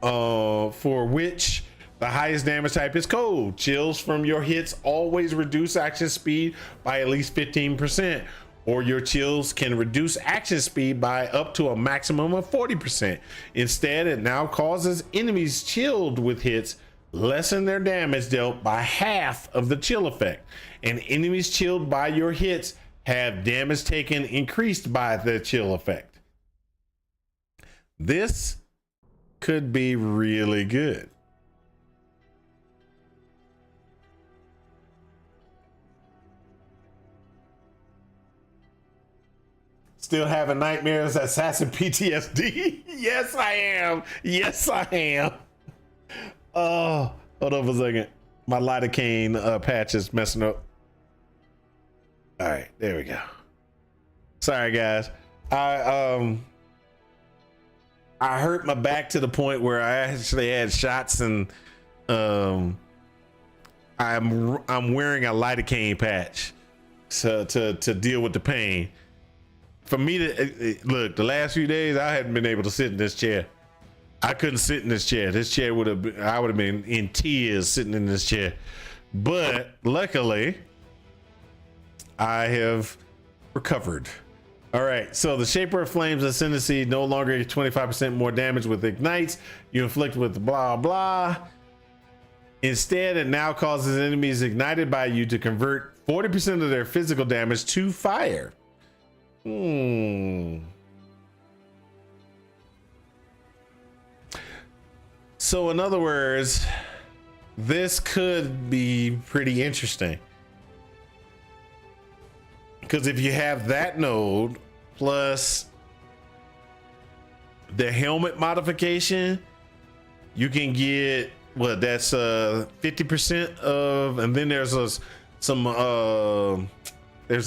for which the highest damage type is cold. Chills from your hits always reduce action speed by at least 15%, or your chills can reduce action speed by up to a maximum of 40%. Instead, it now causes enemies chilled with hits lessen their damage dealt by half of the chill effect, and enemies chilled by your hits have damage taken increased by the chill effect. This could be really good. Still having nightmares, assassin PTSD? Yes, I am. Yes, I am. Oh, hold on for a second. My lidocaine patch is messing up. All right, there we go. Sorry, guys. I hurt my back to the point where I actually had shots, and I'm wearing a lidocaine patch to deal with the pain. For me to look, the last few days I hadn't been able to sit in this chair. I couldn't sit in this chair. This chair I would have been in tears sitting in this chair. But luckily, I have recovered. All right, so the Shaper of Flames Ascendancy no longer 25% more damage with ignites you inflict with blah blah. Instead, it now causes enemies ignited by you to convert 40% of their physical damage to fire. So in other words, this could be pretty interesting, because if you have that node plus the helmet modification, you can get what, that's 50% of, and then there's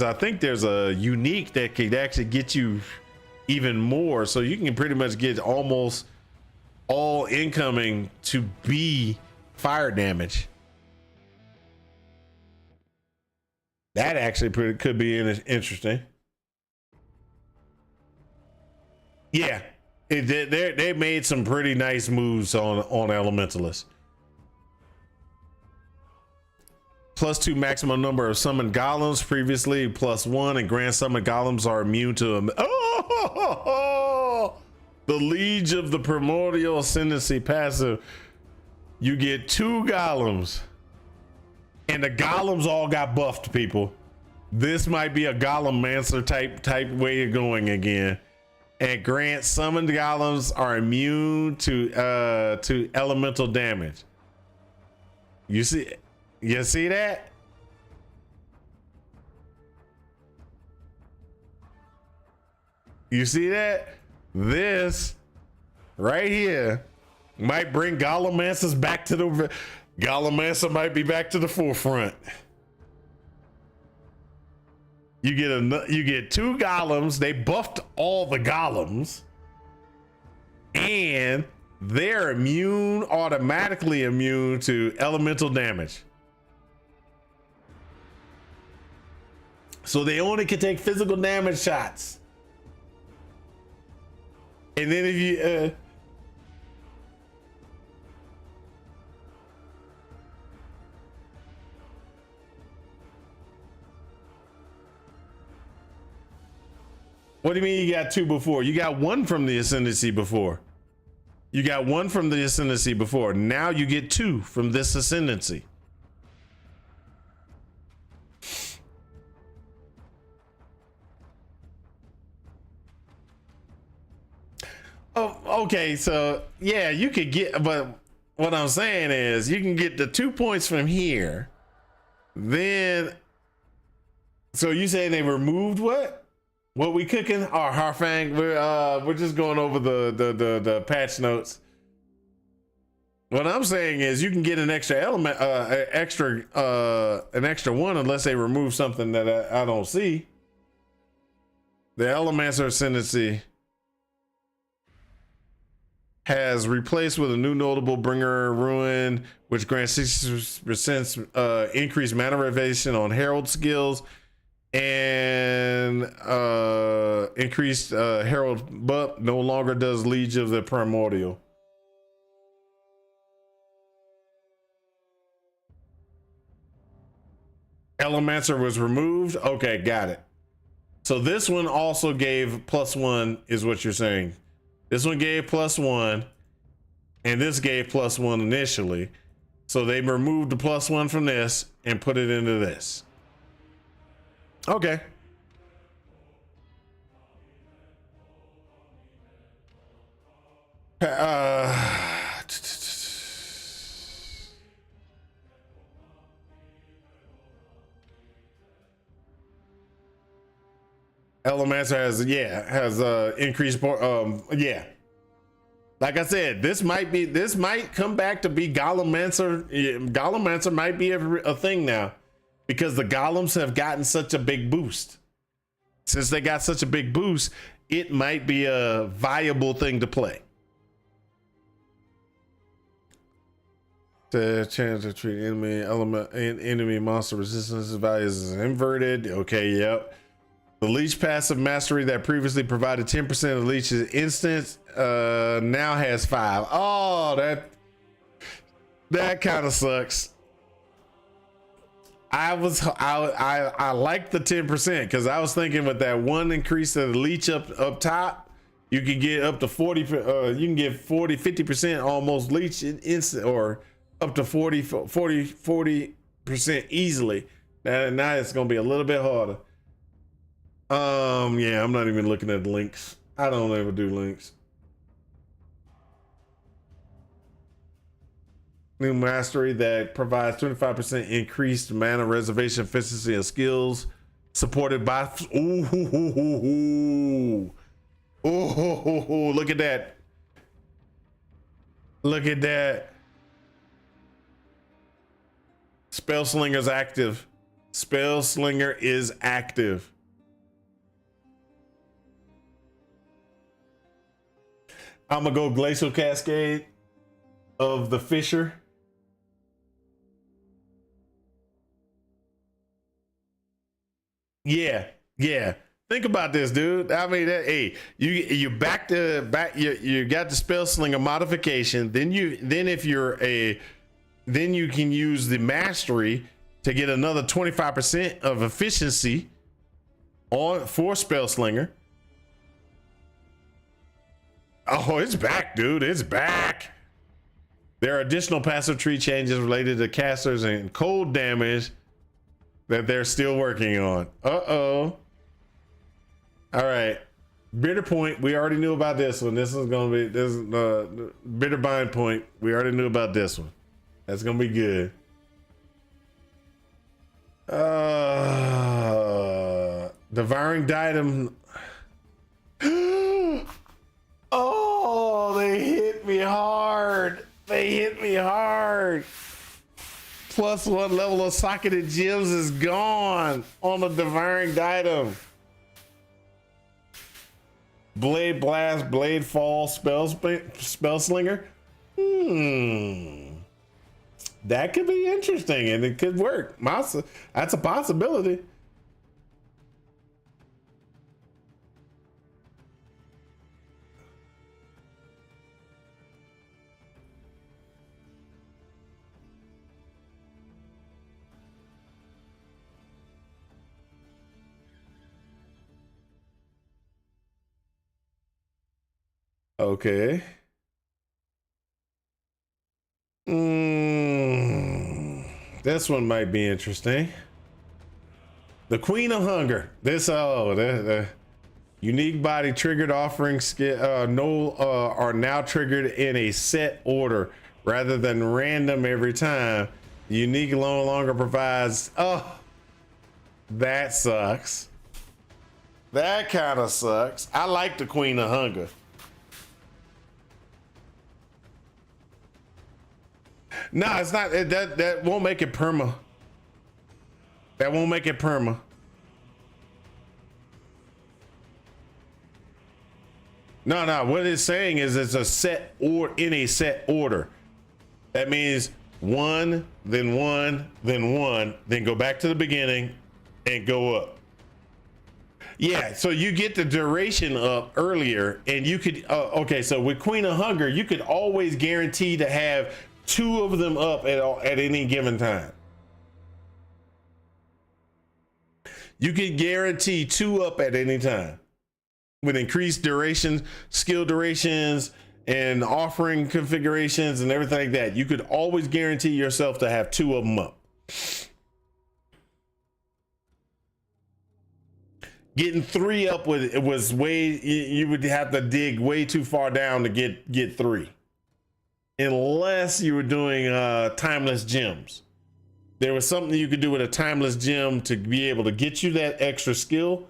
I think there's a unique that could actually get you even more, so you can pretty much get almost all incoming to be fire damage. That actually could be interesting. Yeah, they made some pretty nice moves on Elementalist. +2 maximum number of summoned golems, previously +1, and grand summoned golems are immune to them. Oh, the Liege of the Primordial Ascendancy passive. You get 2 golems, and the golems all got buffed, people. This might be a Golemmancer type way of going again. And grant summoned golems are immune to elemental damage. You see that? You see that? This right here might bring Golemmancers back to the. Gallimancer might be back to the forefront. You get two golems. They buffed all the golems, and they're automatically immune to elemental damage. So they only can take physical damage shots. And then if you what do you mean you got two before? You got one from the ascendancy before. You got one from the ascendancy before. Now you get two from this ascendancy. Oh, okay. So yeah, you could get, but what I'm saying is you can get the 2 points from here. Then, so you say they removed what? What we cooking? Our Harfang. We're just going over the patch notes. What I'm saying is you can get an extra element, an extra one unless they remove something that I don't see. The Elemental Ascendancy has replaced with a new notable Bringer Ruin, which grants 60% increased mana renovation on Herald skills and increased Herald buff. No longer does Liege of the Primordial. Elementor was removed. Okay, got it. So this one also gave +1 is what you're saying. This one gave +1 and this gave +1 initially. So they removed the +1 from this and put it into this. Okay. Elementor has increased yeah. Like I said, this might come back to be Gallimancer. Gallimancer might be a thing now because the golems have gotten such a big boost. Since they got such a big boost, it might be a viable thing to play. The chance to treat enemy monster resistance values is inverted. Okay, yep. The Leech passive mastery that previously provided 10% of Leech's instance now has 5. Oh, that kind of sucks. I like the 10% because I was thinking with that one increase of the Leech up top, you could get up to 40. You can get 50% almost Leech in instant, or up to 40% easily. Now it's gonna be a little bit harder. Yeah, I'm not even looking at links. I don't ever do links. New mastery that provides 25% increased mana reservation efficiency and skills supported by ooh, look at that. Look at that. Spellslinger's active. Spellslinger is active. I'm gonna go Glacial Cascade of the Fisher. Yeah. Think about this, dude. I mean, hey, you got the Spellslinger modification. Then you can use the mastery to get another 25% of efficiency for Spellslinger. Oh, it's back, dude. It's back. There are additional passive tree changes related to casters and cold damage that they're still working on. Uh-oh. All right. Bitter Point. We already knew about this one. This is going to be Bitter Bind Point. We already knew about this one. That's going to be good. Devouring Diadem. Oh, they hit me hard. They hit me hard. +1 level of socketed gems is gone on the devouring item. Blade Blast, Blade Fall, Spell Slinger. That could be interesting and it could work. That's a possibility. Okay. This one might be interesting. The Queen of Hunger. The unique body triggered offering skill are now triggered in a set order rather than random every time. Unique no longer provides. Oh, that sucks. That kind of sucks. I like the Queen of Hunger. No, it's not. That won't make it perma. That won't make it perma. No. What it's saying is it's a set or in a set order. That means 1, then 1, then 1, then go back to the beginning and go up. Yeah, so you get the duration up earlier, and you could. Okay, so with Queen of Hunger, you could always guarantee to have 2 of them up at any given time. You can guarantee 2 up at any time with increased duration, skill durations, and offering configurations and everything like that. You could always guarantee yourself to have 2 of them up. Getting 3 up was way, you would have to dig way too far down to get 3. Unless you were doing timeless gems. There was something you could do with a timeless gem to be able to get you that extra skill,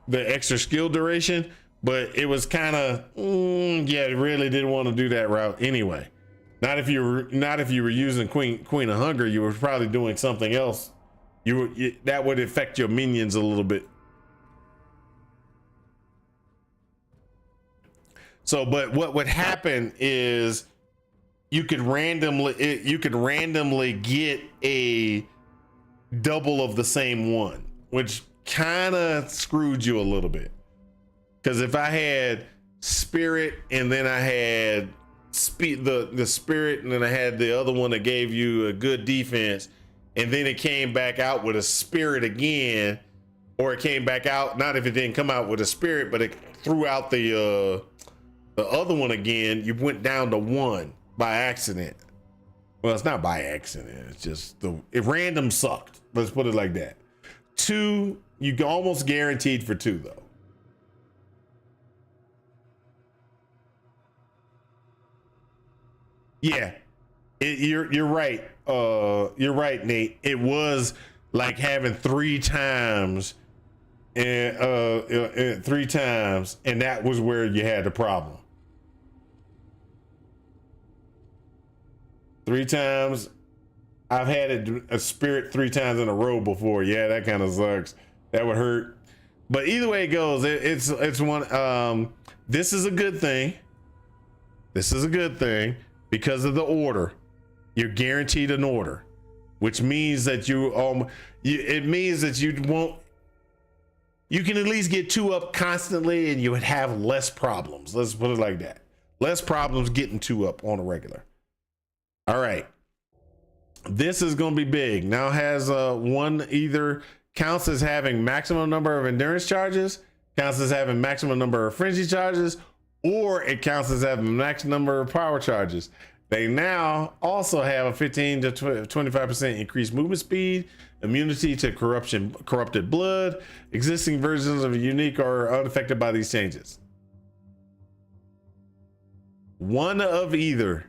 the extra skill duration, but it was kind of, yeah, really didn't want to do that route anyway. Not if you were using Queen of Hunger, you were probably doing something else. That would affect your minions a little bit. So, but what would happen is you could randomly get a double of the same one, which kind of screwed you a little bit. Because if I had spirit and then I had the spirit and then I had the other one that gave you a good defense, and then it came back out with a spirit again, or it came back out, not if it didn't come out with a spirit, but it threw out the other one again, you went down to 1 by accident. Well, it's not by accident. It's just random sucked. Let's put it like that. 2, you almost guaranteed for 2 though. Yeah, you're right. You're right, Nate. It was like having 3 times, and 3 times, and that was where you had the problem. 3 times. I've had a spirit 3 times in a row before. Yeah, that kind of sucks. That would hurt. But either way it goes, it's one. This is a good thing. This is a good thing because of the order. You're guaranteed an order, which means that it means that you won't. You can at least get 2 up constantly, and you would have less problems. Let's put it like that. Less problems getting 2 up on a regular. All right, this is going to be big. Now has one either counts as having maximum number of endurance charges, counts as having maximum number of frenzy charges, or it counts as having max number of power charges. They now also have a 15 to 25% increased movement speed, immunity to corrupted blood. Existing versions of a unique are unaffected by these changes. One of either.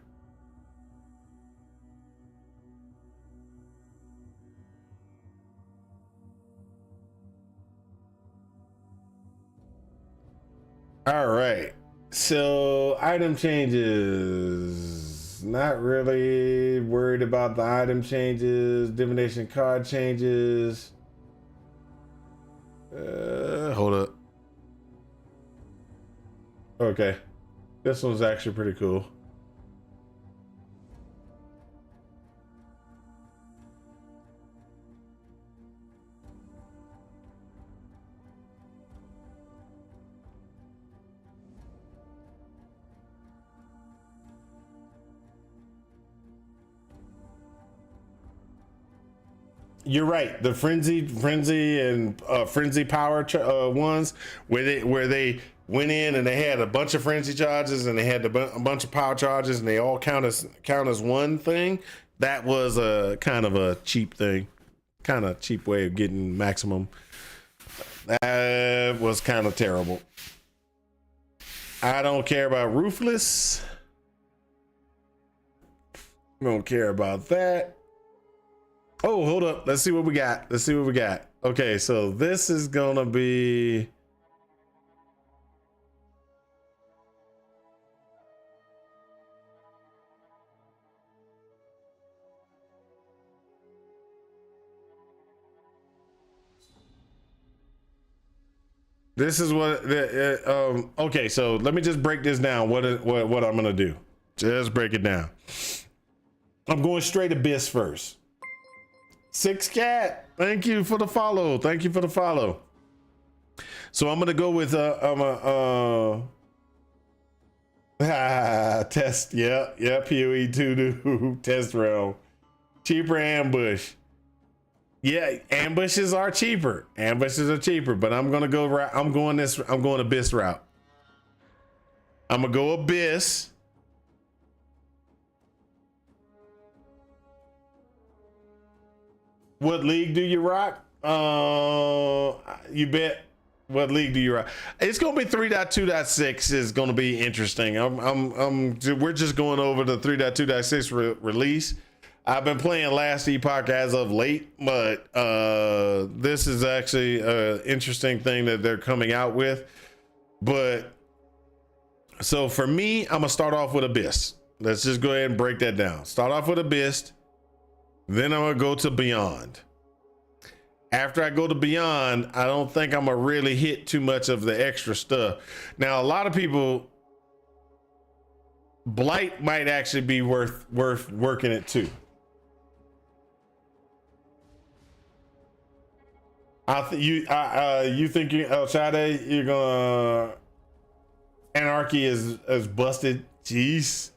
All right, so item changes. changes. Not really worried about the item changes, divination card changes. Hold up. Okay. This one's actually pretty cool. You're right. The frenzy, and frenzy power ones, where they went in and they had a bunch of frenzy charges and they had a bunch of power charges and they all count as one thing. That was a kind of a cheap thing, kind of cheap way of getting maximum. That was kind of terrible. I don't care about Ruthless. Don't care about that. Oh, hold up. Let's see what we got. Okay, so this is gonna be. This is what. Okay, so let me just break this down. What I'm gonna do? Just break it down. I'm going straight Abyss first. Six Cat, thank you for the follow. So I'm gonna go with test. Yeah, PoE 2 test realm. Cheaper ambush. Yeah, ambushes are cheaper, but I'm gonna go I'm going Abyss route. I'm gonna go Abyss. What league do you rock? You bet. What league do you rock? It's gonna be 3.2.6 is gonna be interesting. We're just going over the 3.2.6 release. I've been playing Last Epoch as of late, but this is actually an interesting thing that they're coming out with. But so for me, I'm gonna start off with Abyss. Let's just go ahead and break that down. Start off with Abyss. Then I'm gonna go to Beyond. After I go to Beyond, I don't think I'm gonna really hit too much of the extra stuff. Now, a lot of people, Blight might actually be worth working it too. You think El Shade, you're gonna Anarchy is busted? Jeez.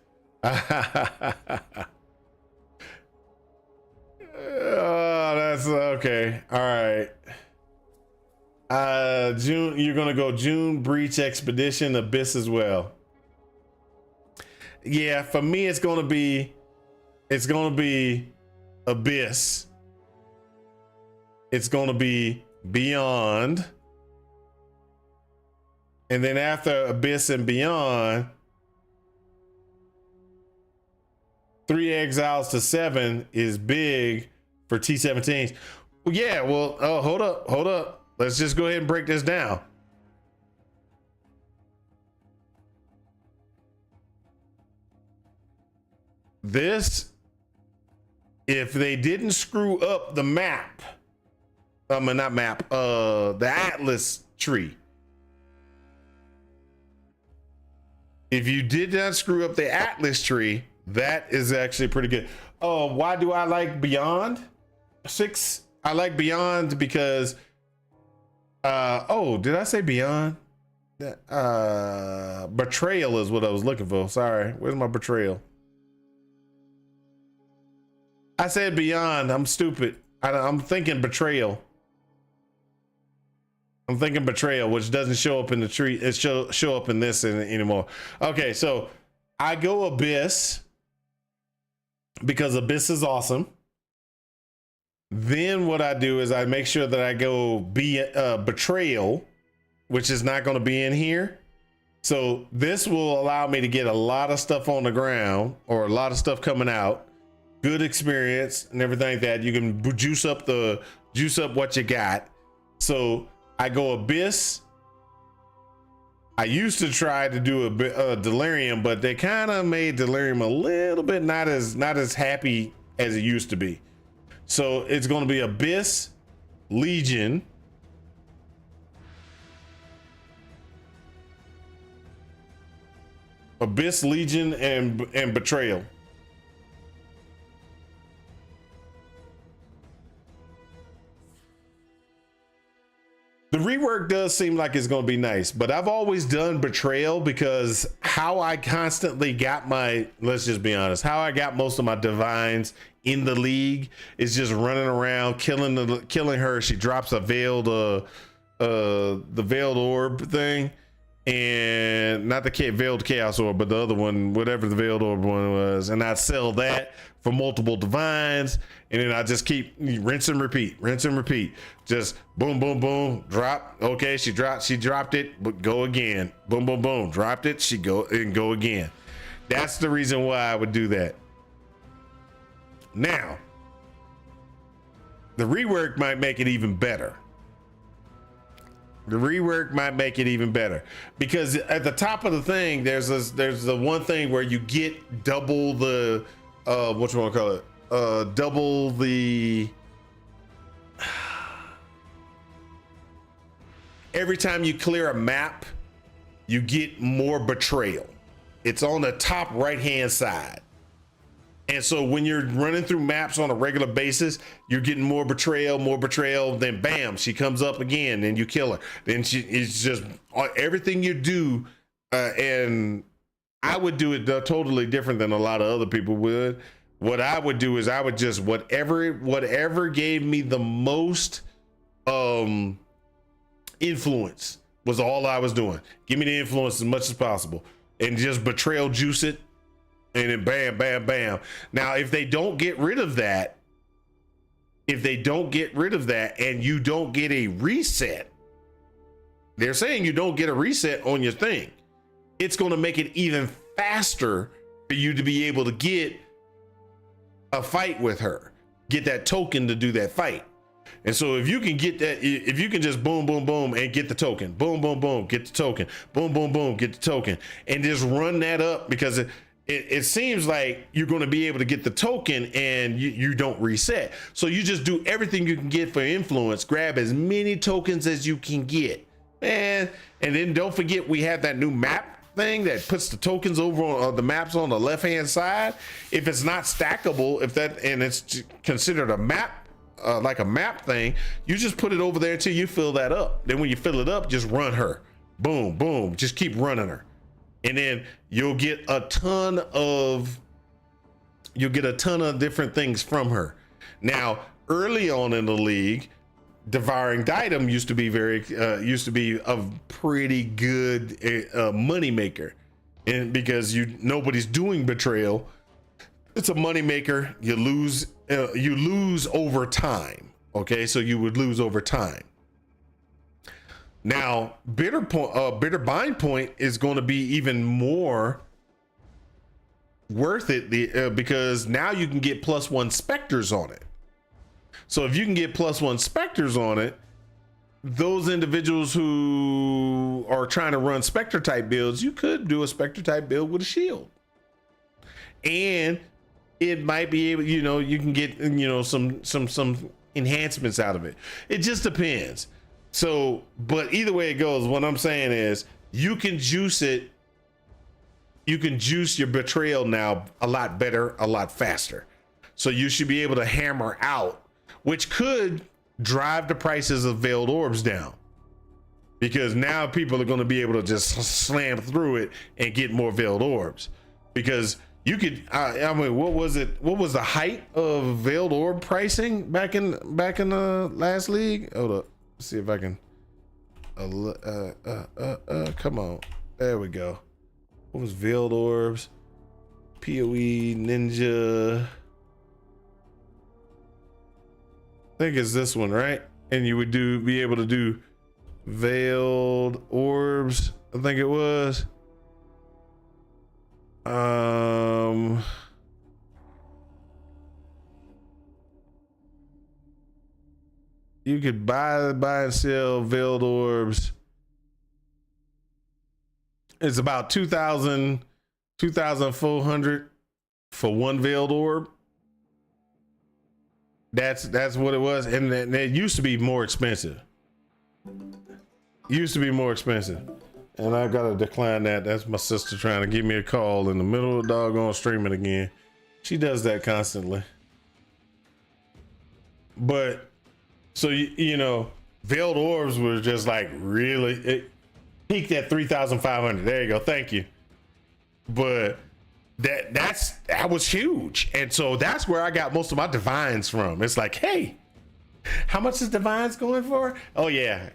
Oh, that's okay. All right. June, you're gonna go June Breach Expedition Abyss as well. Yeah, for me it's gonna be Abyss. It's gonna be Beyond. And then after Abyss and Beyond, 3 Exiles to 7 is big for T17s. Well, yeah, well, hold up. Let's just go ahead and break this down. This, if they didn't screw up the map, the Atlas tree. If you did not screw up the Atlas tree, that is actually pretty good. Oh, why do I like Beyond 6? I like Beyond because did I say Beyond? Betrayal is what I was looking for. Sorry, where's my Betrayal? I said Beyond. I'm stupid. I'm thinking Betrayal. I'm thinking Betrayal, which doesn't show up in the tree. It show up in this anymore. Okay, so I go Abyss because Abyss is awesome. Then what I do is I make sure that I go Betrayal, which is not going to be in here. So this will allow me to get a lot of stuff on the ground, or a lot of stuff coming out. Good experience and everything like that. You can juice up what you got. So I go Abyss, I used to try to do a bit Delirium, but they kind of made Delirium a little bit not as happy as it used to be. So it's going to be Abyss, Legion, and Betrayal. The rework does seem like it's going to be nice, but I've always done Betrayal because how I constantly got let's just be honest, how I got most of my divines in the league is just running around killing her. She drops a the veiled orb thing, and not the veiled chaos orb, but the other one, whatever the veiled orb one was, and I'd sell that for multiple divines, and then I just keep rinse and repeat, just boom, boom, boom, drop. Okay, she dropped it, but go again. Boom, boom, boom, dropped it, she go again. That's the reason why I would do that. Now, the rework might make it even better. Because at the top of the thing, there's the one thing where you get double the what you want to call it, double the every time you clear a map, you get more betrayal. It's on the top right hand side. And so when you're running through maps on a regular basis, you're getting more betrayal, then bam, she comes up again and you kill her. Then it's just everything you do. And I would do it totally different than a lot of other people would. What I would do is I would just, whatever gave me the most influence was all I was doing. Give me the influence as much as possible and just betrayal juice it. And then bam, bam, bam. Now, if they don't get rid of that, and you don't get a reset, they're saying you don't get a reset on your thing, it's going to make it even faster for you to be able to get a fight with her, get that token to do that fight. And so if you can get that, if you can just boom, boom, boom and get the token, boom, boom, boom, get the token, boom, boom, boom, get the token, and just run that up, because it seems like you're going to be able to get the token and you don't reset. So you just do everything you can get for influence, grab as many tokens as you can get, man. And then don't forget, we have that new map thing that puts the tokens over on the maps on the left hand side. If it's not stackable, and it's considered a map, like a map thing, you just put it over there until you fill that up. Then when you fill it up, just run her, boom, boom, just keep running her. And then you'll get a ton of different things from her. Now, early on in the league, Devouring Diadem used to be a pretty good money maker, and because nobody's doing betrayal, it's a money maker. You lose over time. Okay, so you would lose over time. Now, Bitter Bind Point is going to be even more worth it because now you can get +1 specters on it. So if you can get +1 specters on it, those individuals who are trying to run specter type builds, you could do a specter type build with a shield, and it might be able, you can get some enhancements out of it. It just depends. So, but either way it goes, what I'm saying is you can juice it. You can juice your betrayal now a lot better, a lot faster. So you should be able to hammer out, which could drive the prices of veiled orbs down, because now people are going to be able to just slam through it and get more veiled orbs. Because you could, I mean, what was the height of veiled orb pricing back in the last league? Hold up. See if I can come on, there we go. What was veiled orbs? PoE Ninja, I think it's this one, right? And you would be able to do veiled orbs, I think it was. You could buy and sell veiled orbs It's about 2,000, 2,400 for one veiled orb. That's what it was, and it used to be more expensive. Used to be more expensive, and I gotta decline that. That's my sister trying to give me a call in the middle of the doggone streaming again. She does that constantly. But so you know, veiled orbs were just like really, it peaked at 3,500. There you go. Thank you. But that was huge, and so that's where I got most of my divines from. It's like, hey, how much is divines going for? Oh yeah,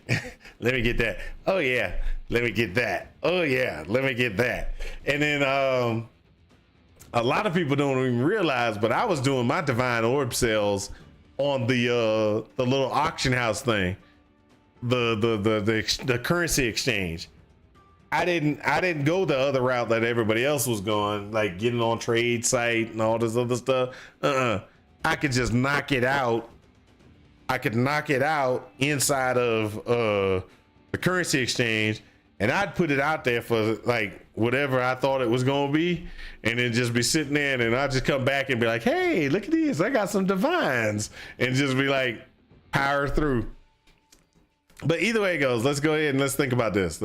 let me get that. Oh yeah, let me get that. Oh yeah, let me get that. And then a lot of people don't even realize, but I was doing my divine orb sales on the little auction house thing, the currency exchange. I didn't go the other route that everybody else was going, like getting on trade site and all this other stuff. I could just knock it out. I could knock it out inside of the currency exchange, and I'd put it out there for like whatever I thought it was gonna be, and then just be sitting there, and I'd just come back and be like, hey, look at these, I got some divines, and just be like, power through. But either way it goes, let's go ahead and let's think about this.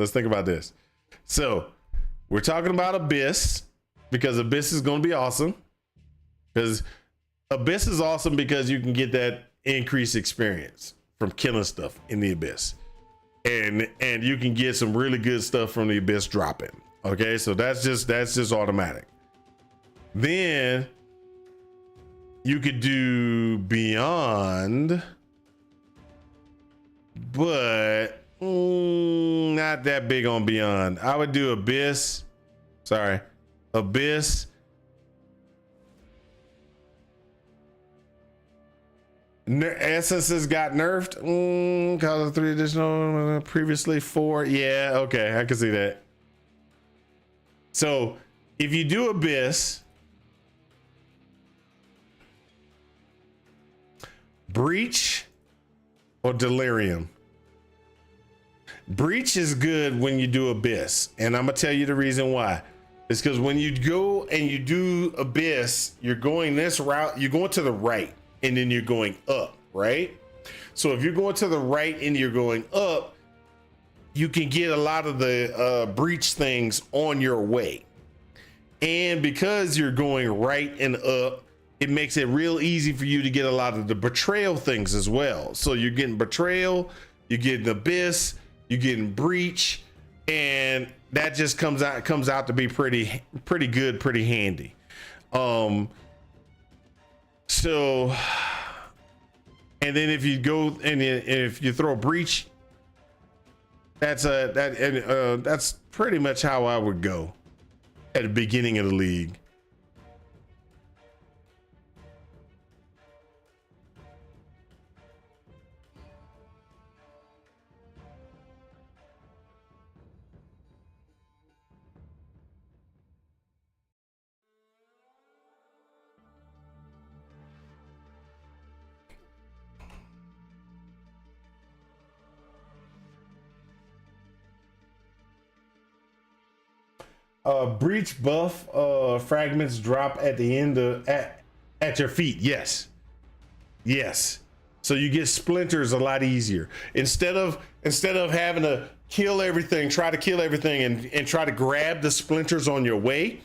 So we're talking about Abyss, because Abyss is going to be awesome. Because Abyss is awesome because you can get that increased experience from killing stuff in the Abyss, and you can get some really good stuff from the Abyss dropping. Okay, so that's just automatic. Then you could do Beyond, but not that big on Beyond. I would do Abyss. Sorry, Abyss. Essences got nerfed because of 3 additional, previously 4. Yeah, okay, I can see that. So if you do Abyss, Breach or Delirium. Breach is good when you do Abyss, and I'm gonna tell you the reason why. It's because when you go and you do Abyss, you're going this route, you're going to the right, and then you're going up, right? So if you're going to the right and you're going up, you can get a lot of the breach things on your way. And because you're going right and up, it makes it real easy for you to get a lot of the betrayal things as well. So you're getting betrayal, you're getting Abyss, you're getting breach, and that just comes out to be pretty good, pretty handy. So, and then if you go and if you throw a breach, that's pretty much how I would go at the beginning of the league. Breach buff fragments drop at the end of at your feet. Yes. So you get splinters a lot easier. Instead of having to kill everything, try to kill everything and try to grab the splinters on your way,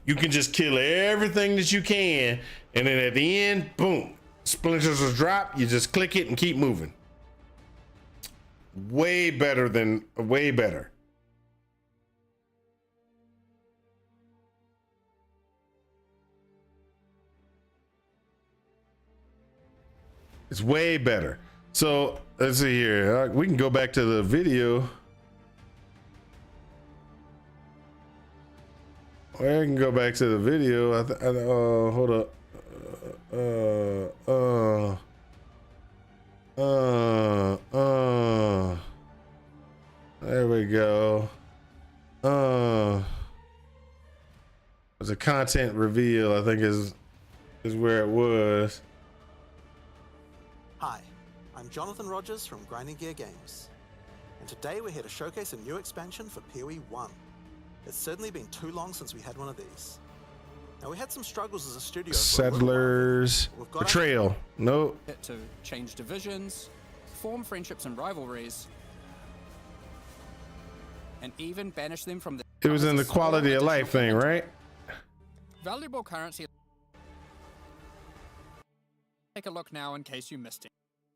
you can just kill everything that you can, and then at the end, boom, splinters will drop. You just click it and keep moving. Way better. It's way better. So let's see here. We can go back to the video. I can go back to the video. Hold up. There we go. There's a content reveal, I think is where it was. Hi, I'm Jonathan Rogers from Grinding Gear Games, and today we're here to showcase a new expansion for PoE 1. It's certainly been too long since we had one of these. Now, we had some struggles as a studio. For a little while. Settlers We've got Betrayal. Nope. To change divisions, form friendships and rivalries, and even banish them from the. It was in the quality of life thing, right? Valuable currency. Take a look now in case you missed it.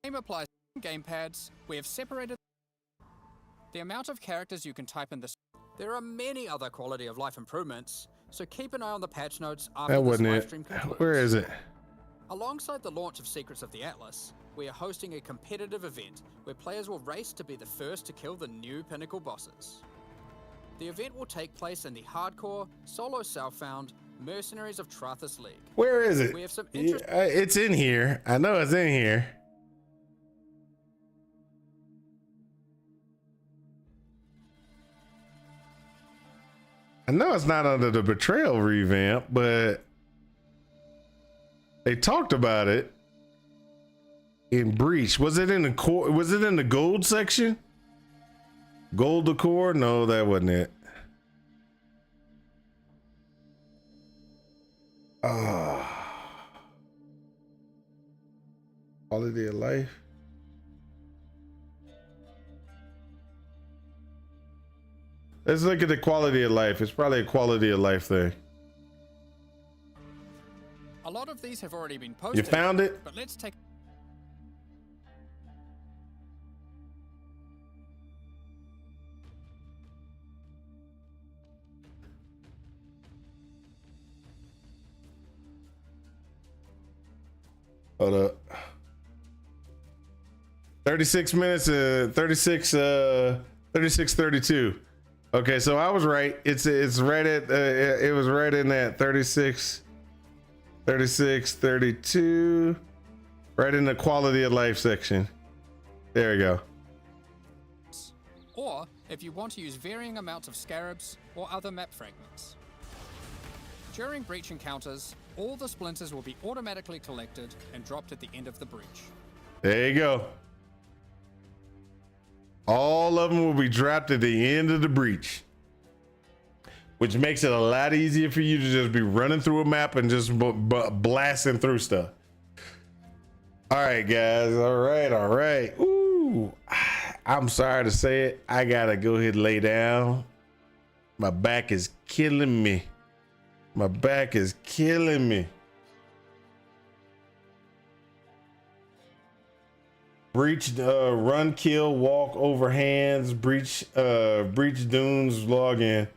Same applies to gamepads. We have separated the amount of characters you can type in this. There are many other quality of life improvements, so keep an eye on the patch notes after That this wasn't live it. stream concludes. Where is it? Alongside the launch of Secrets of the Atlas, we are hosting a competitive event where players will race to be the first to kill the new pinnacle bosses. The event will take place in the hardcore, solo self-found Mercenaries of Trathus League. Where is it? We have some Yeah, it's in here. I know it's in here. I know it's not under the Betrayal revamp, but they talked about it in Breach. Was it in the core? Was it in the gold section? Gold decor? No, that wasn't it. Quality of life. Let's look at the quality of life. It's probably a quality of life thing. A lot of these have already been posted. You found it? But let's take. Hold up. 36 minutes, 36:32. Okay, so I was right. It's right at it was right in that 36:32, right in the quality of life section. There we go. Or if you want to use varying amounts of scarabs or other map fragments. During breach encounters, all the splinters will be automatically collected and dropped at the end of the breach. There you go. All of them will be dropped at the end of the breach, which makes it a lot easier for you to just be running through a map and just blasting through stuff. All right, guys. All right. Ooh, I'm sorry to say it. I gotta go ahead and lay down. My back is killing me. My back is killing me. Breach, run, kill, walk over hands, breach dunes, login.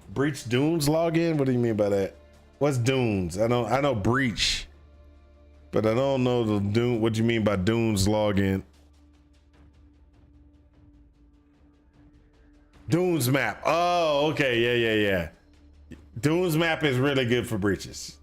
Breach dunes login? What do you mean by that? What's dunes? I know breach, but I don't know the dune. What do you mean by dunes login? Dunes map. Oh, okay. Yeah. Dunes map is really good for breaches.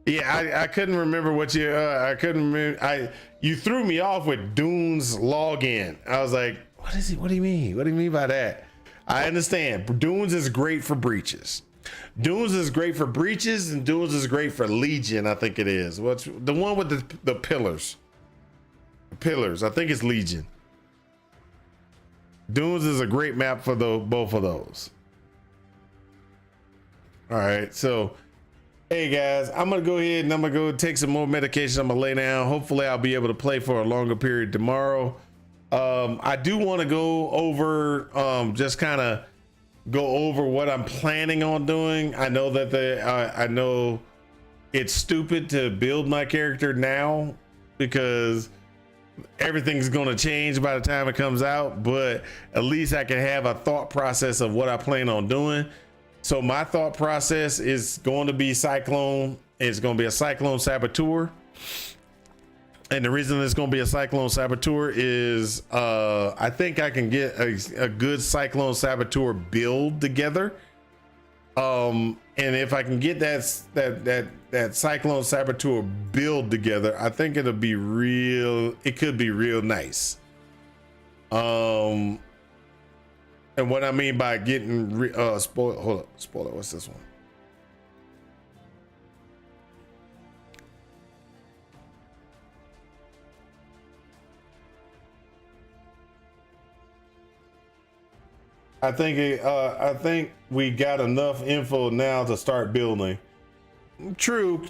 Yeah, I couldn't remember what you. I couldn't remember. You threw me off with Dunes login. I was like, what is it? What do you mean? What do you mean by that? I understand. Dunes is great for breaches. Dunes is great for breaches, and Dunes is great for Legion. I think it is. What's the one with the pillars? Pillars. I think it's Legion. Dunes is a great map for both of those. All right, so. Hey guys, I'm gonna go ahead and I'm gonna go take some more medication. I'm gonna lay down. Hopefully I'll be able to play for a longer period tomorrow. I do want to go over, just kind of go over what I'm planning on doing. I know that I know it's stupid to build my character now because everything's gonna change by the time it comes out, but at least I can have a thought process of what I plan on doing. So my thought process is going to be Cyclone. It's going to be a Cyclone Saboteur. And the reason it's going to be a Cyclone Saboteur is I think I can get a good Cyclone Saboteur build together. And if I can get that Cyclone Saboteur build together, I think it'll be real. It could be real nice. And what I mean by getting spoiler, hold up, spoiler. What's this one? I think we got enough info now to start building. True,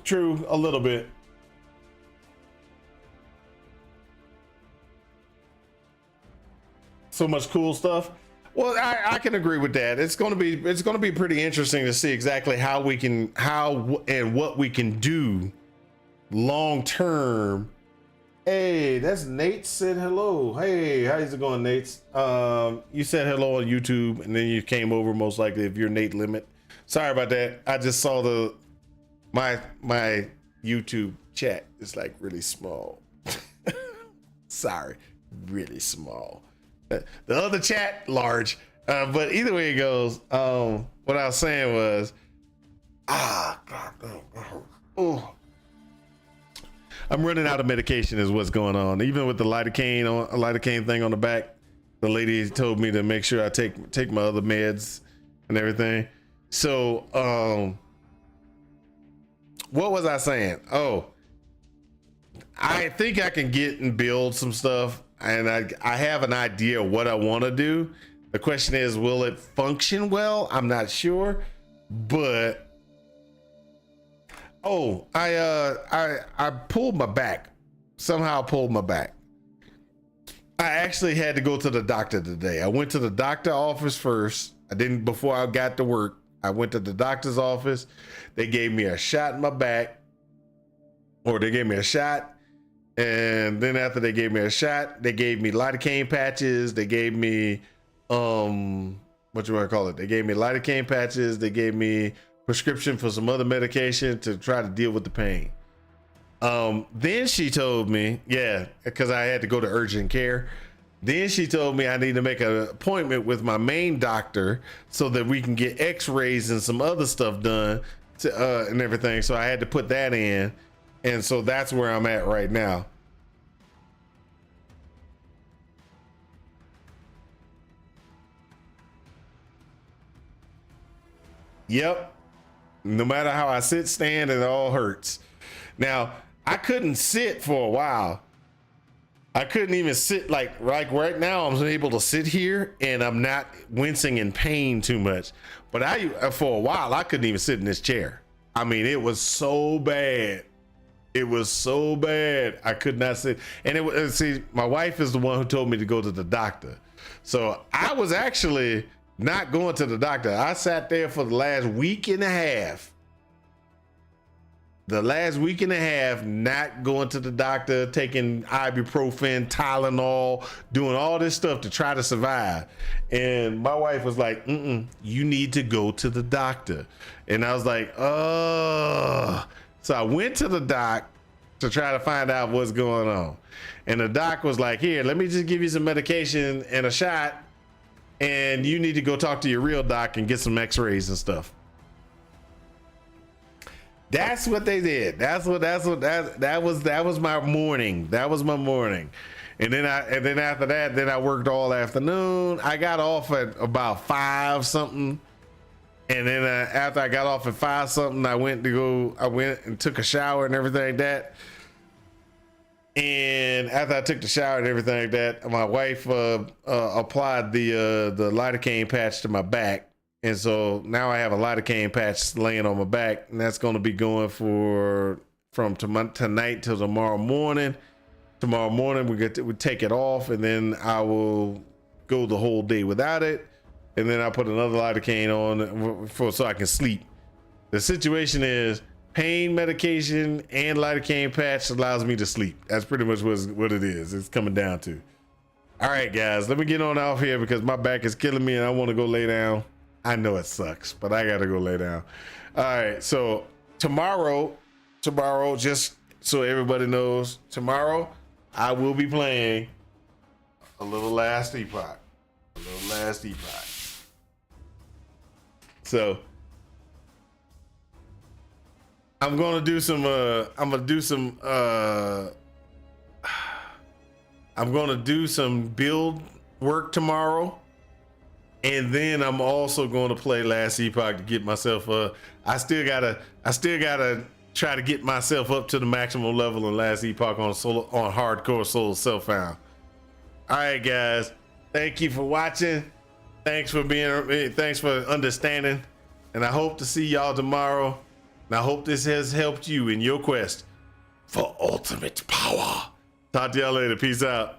a little bit. So much cool stuff. Well, I can agree with that. It's gonna be pretty interesting to see exactly how and what we can do long term. Hey, that's Nate said hello. Hey, how's it going, Nate? You said hello on YouTube and then you came over most likely if you're Nate Limit. Sorry about that. I just saw my YouTube chat is like really small. Sorry, really small. The other chat large. But either way it goes, what I was saying was, God damn, oh. I'm running out of medication is what's going on. Even with the lidocaine thing on the back, the lady told me to make sure I take my other meds and everything. So, what was I saying? Oh, I think I can get and build some stuff, and I have an idea of what I want to do. The question is, will it function well? I'm not sure, but oh, I pulled my back. Somehow pulled my back. I actually had to go to the doctor today. I went to the doctor office first. Before I got to work. I went to the doctor's office. They gave me a shot in my back, or they gave me a shot. And then after they gave me a shot, they gave me lidocaine patches. They gave me, what you want to call it? They gave me lidocaine patches. They gave me prescription for some other medication to try to deal with the pain. Then she told me, yeah, because I had to go to urgent care. Then she told me I need to make an appointment with my main doctor so that we can get x-rays and some other stuff done and everything. So I had to put that in. And so that's where I'm at right now. Yep. No matter how I sit, stand, it all hurts. Now, I couldn't sit for a while. I couldn't even sit like right now. I'm able to sit here and I'm not wincing in pain too much. But for a while, I couldn't even sit in this chair. I mean, it was so bad. It was so bad. I could not sit. And see, my wife is the one who told me to go to the doctor. So I was actually not going to the doctor. I sat there for the last week and a half. Not going to the doctor, taking ibuprofen, Tylenol, doing all this stuff to try to survive. And my wife was like, you need to go to the doctor. And I was like, oh. So I went to the doc to try to find out what's going on. And the doc was like, here, let me just give you some medication and a shot. And you need to go talk to your real doc and get some x-rays and stuff. That's what they did. That was my morning. That was my morning. And then after that, I worked all afternoon. I got off at about 5 something. And then after I got off at 5 something, I went and took a shower and everything like that. And after I took the shower and everything like that, my wife applied the lidocaine patch to my back. And so now I have a lidocaine patch laying on my back, and that's going to be going from tonight till tomorrow morning. Tomorrow morning we take it off, and then I will go the whole day without it. And then I put another lidocaine on so I can sleep. The situation is pain medication and lidocaine patch allows me to sleep. That's pretty much what it is. It's coming down to. All right, guys, let me get on off here because my back is killing me and I want to go lay down. I know it sucks, but I got to go lay down. All right, so tomorrow, just so everybody knows, tomorrow I will be playing a little Last Epoch. So I'm gonna do some build work tomorrow, and then I'm also going to play Last Epoch to get myself I still gotta try to get myself up to the maximum level in Last Epoch on hardcore solo self-found. All right, guys, thank you for watching. Thanks for understanding. And I hope to see y'all tomorrow. And I hope this has helped you in your quest for ultimate power. Talk to y'all later. Peace out.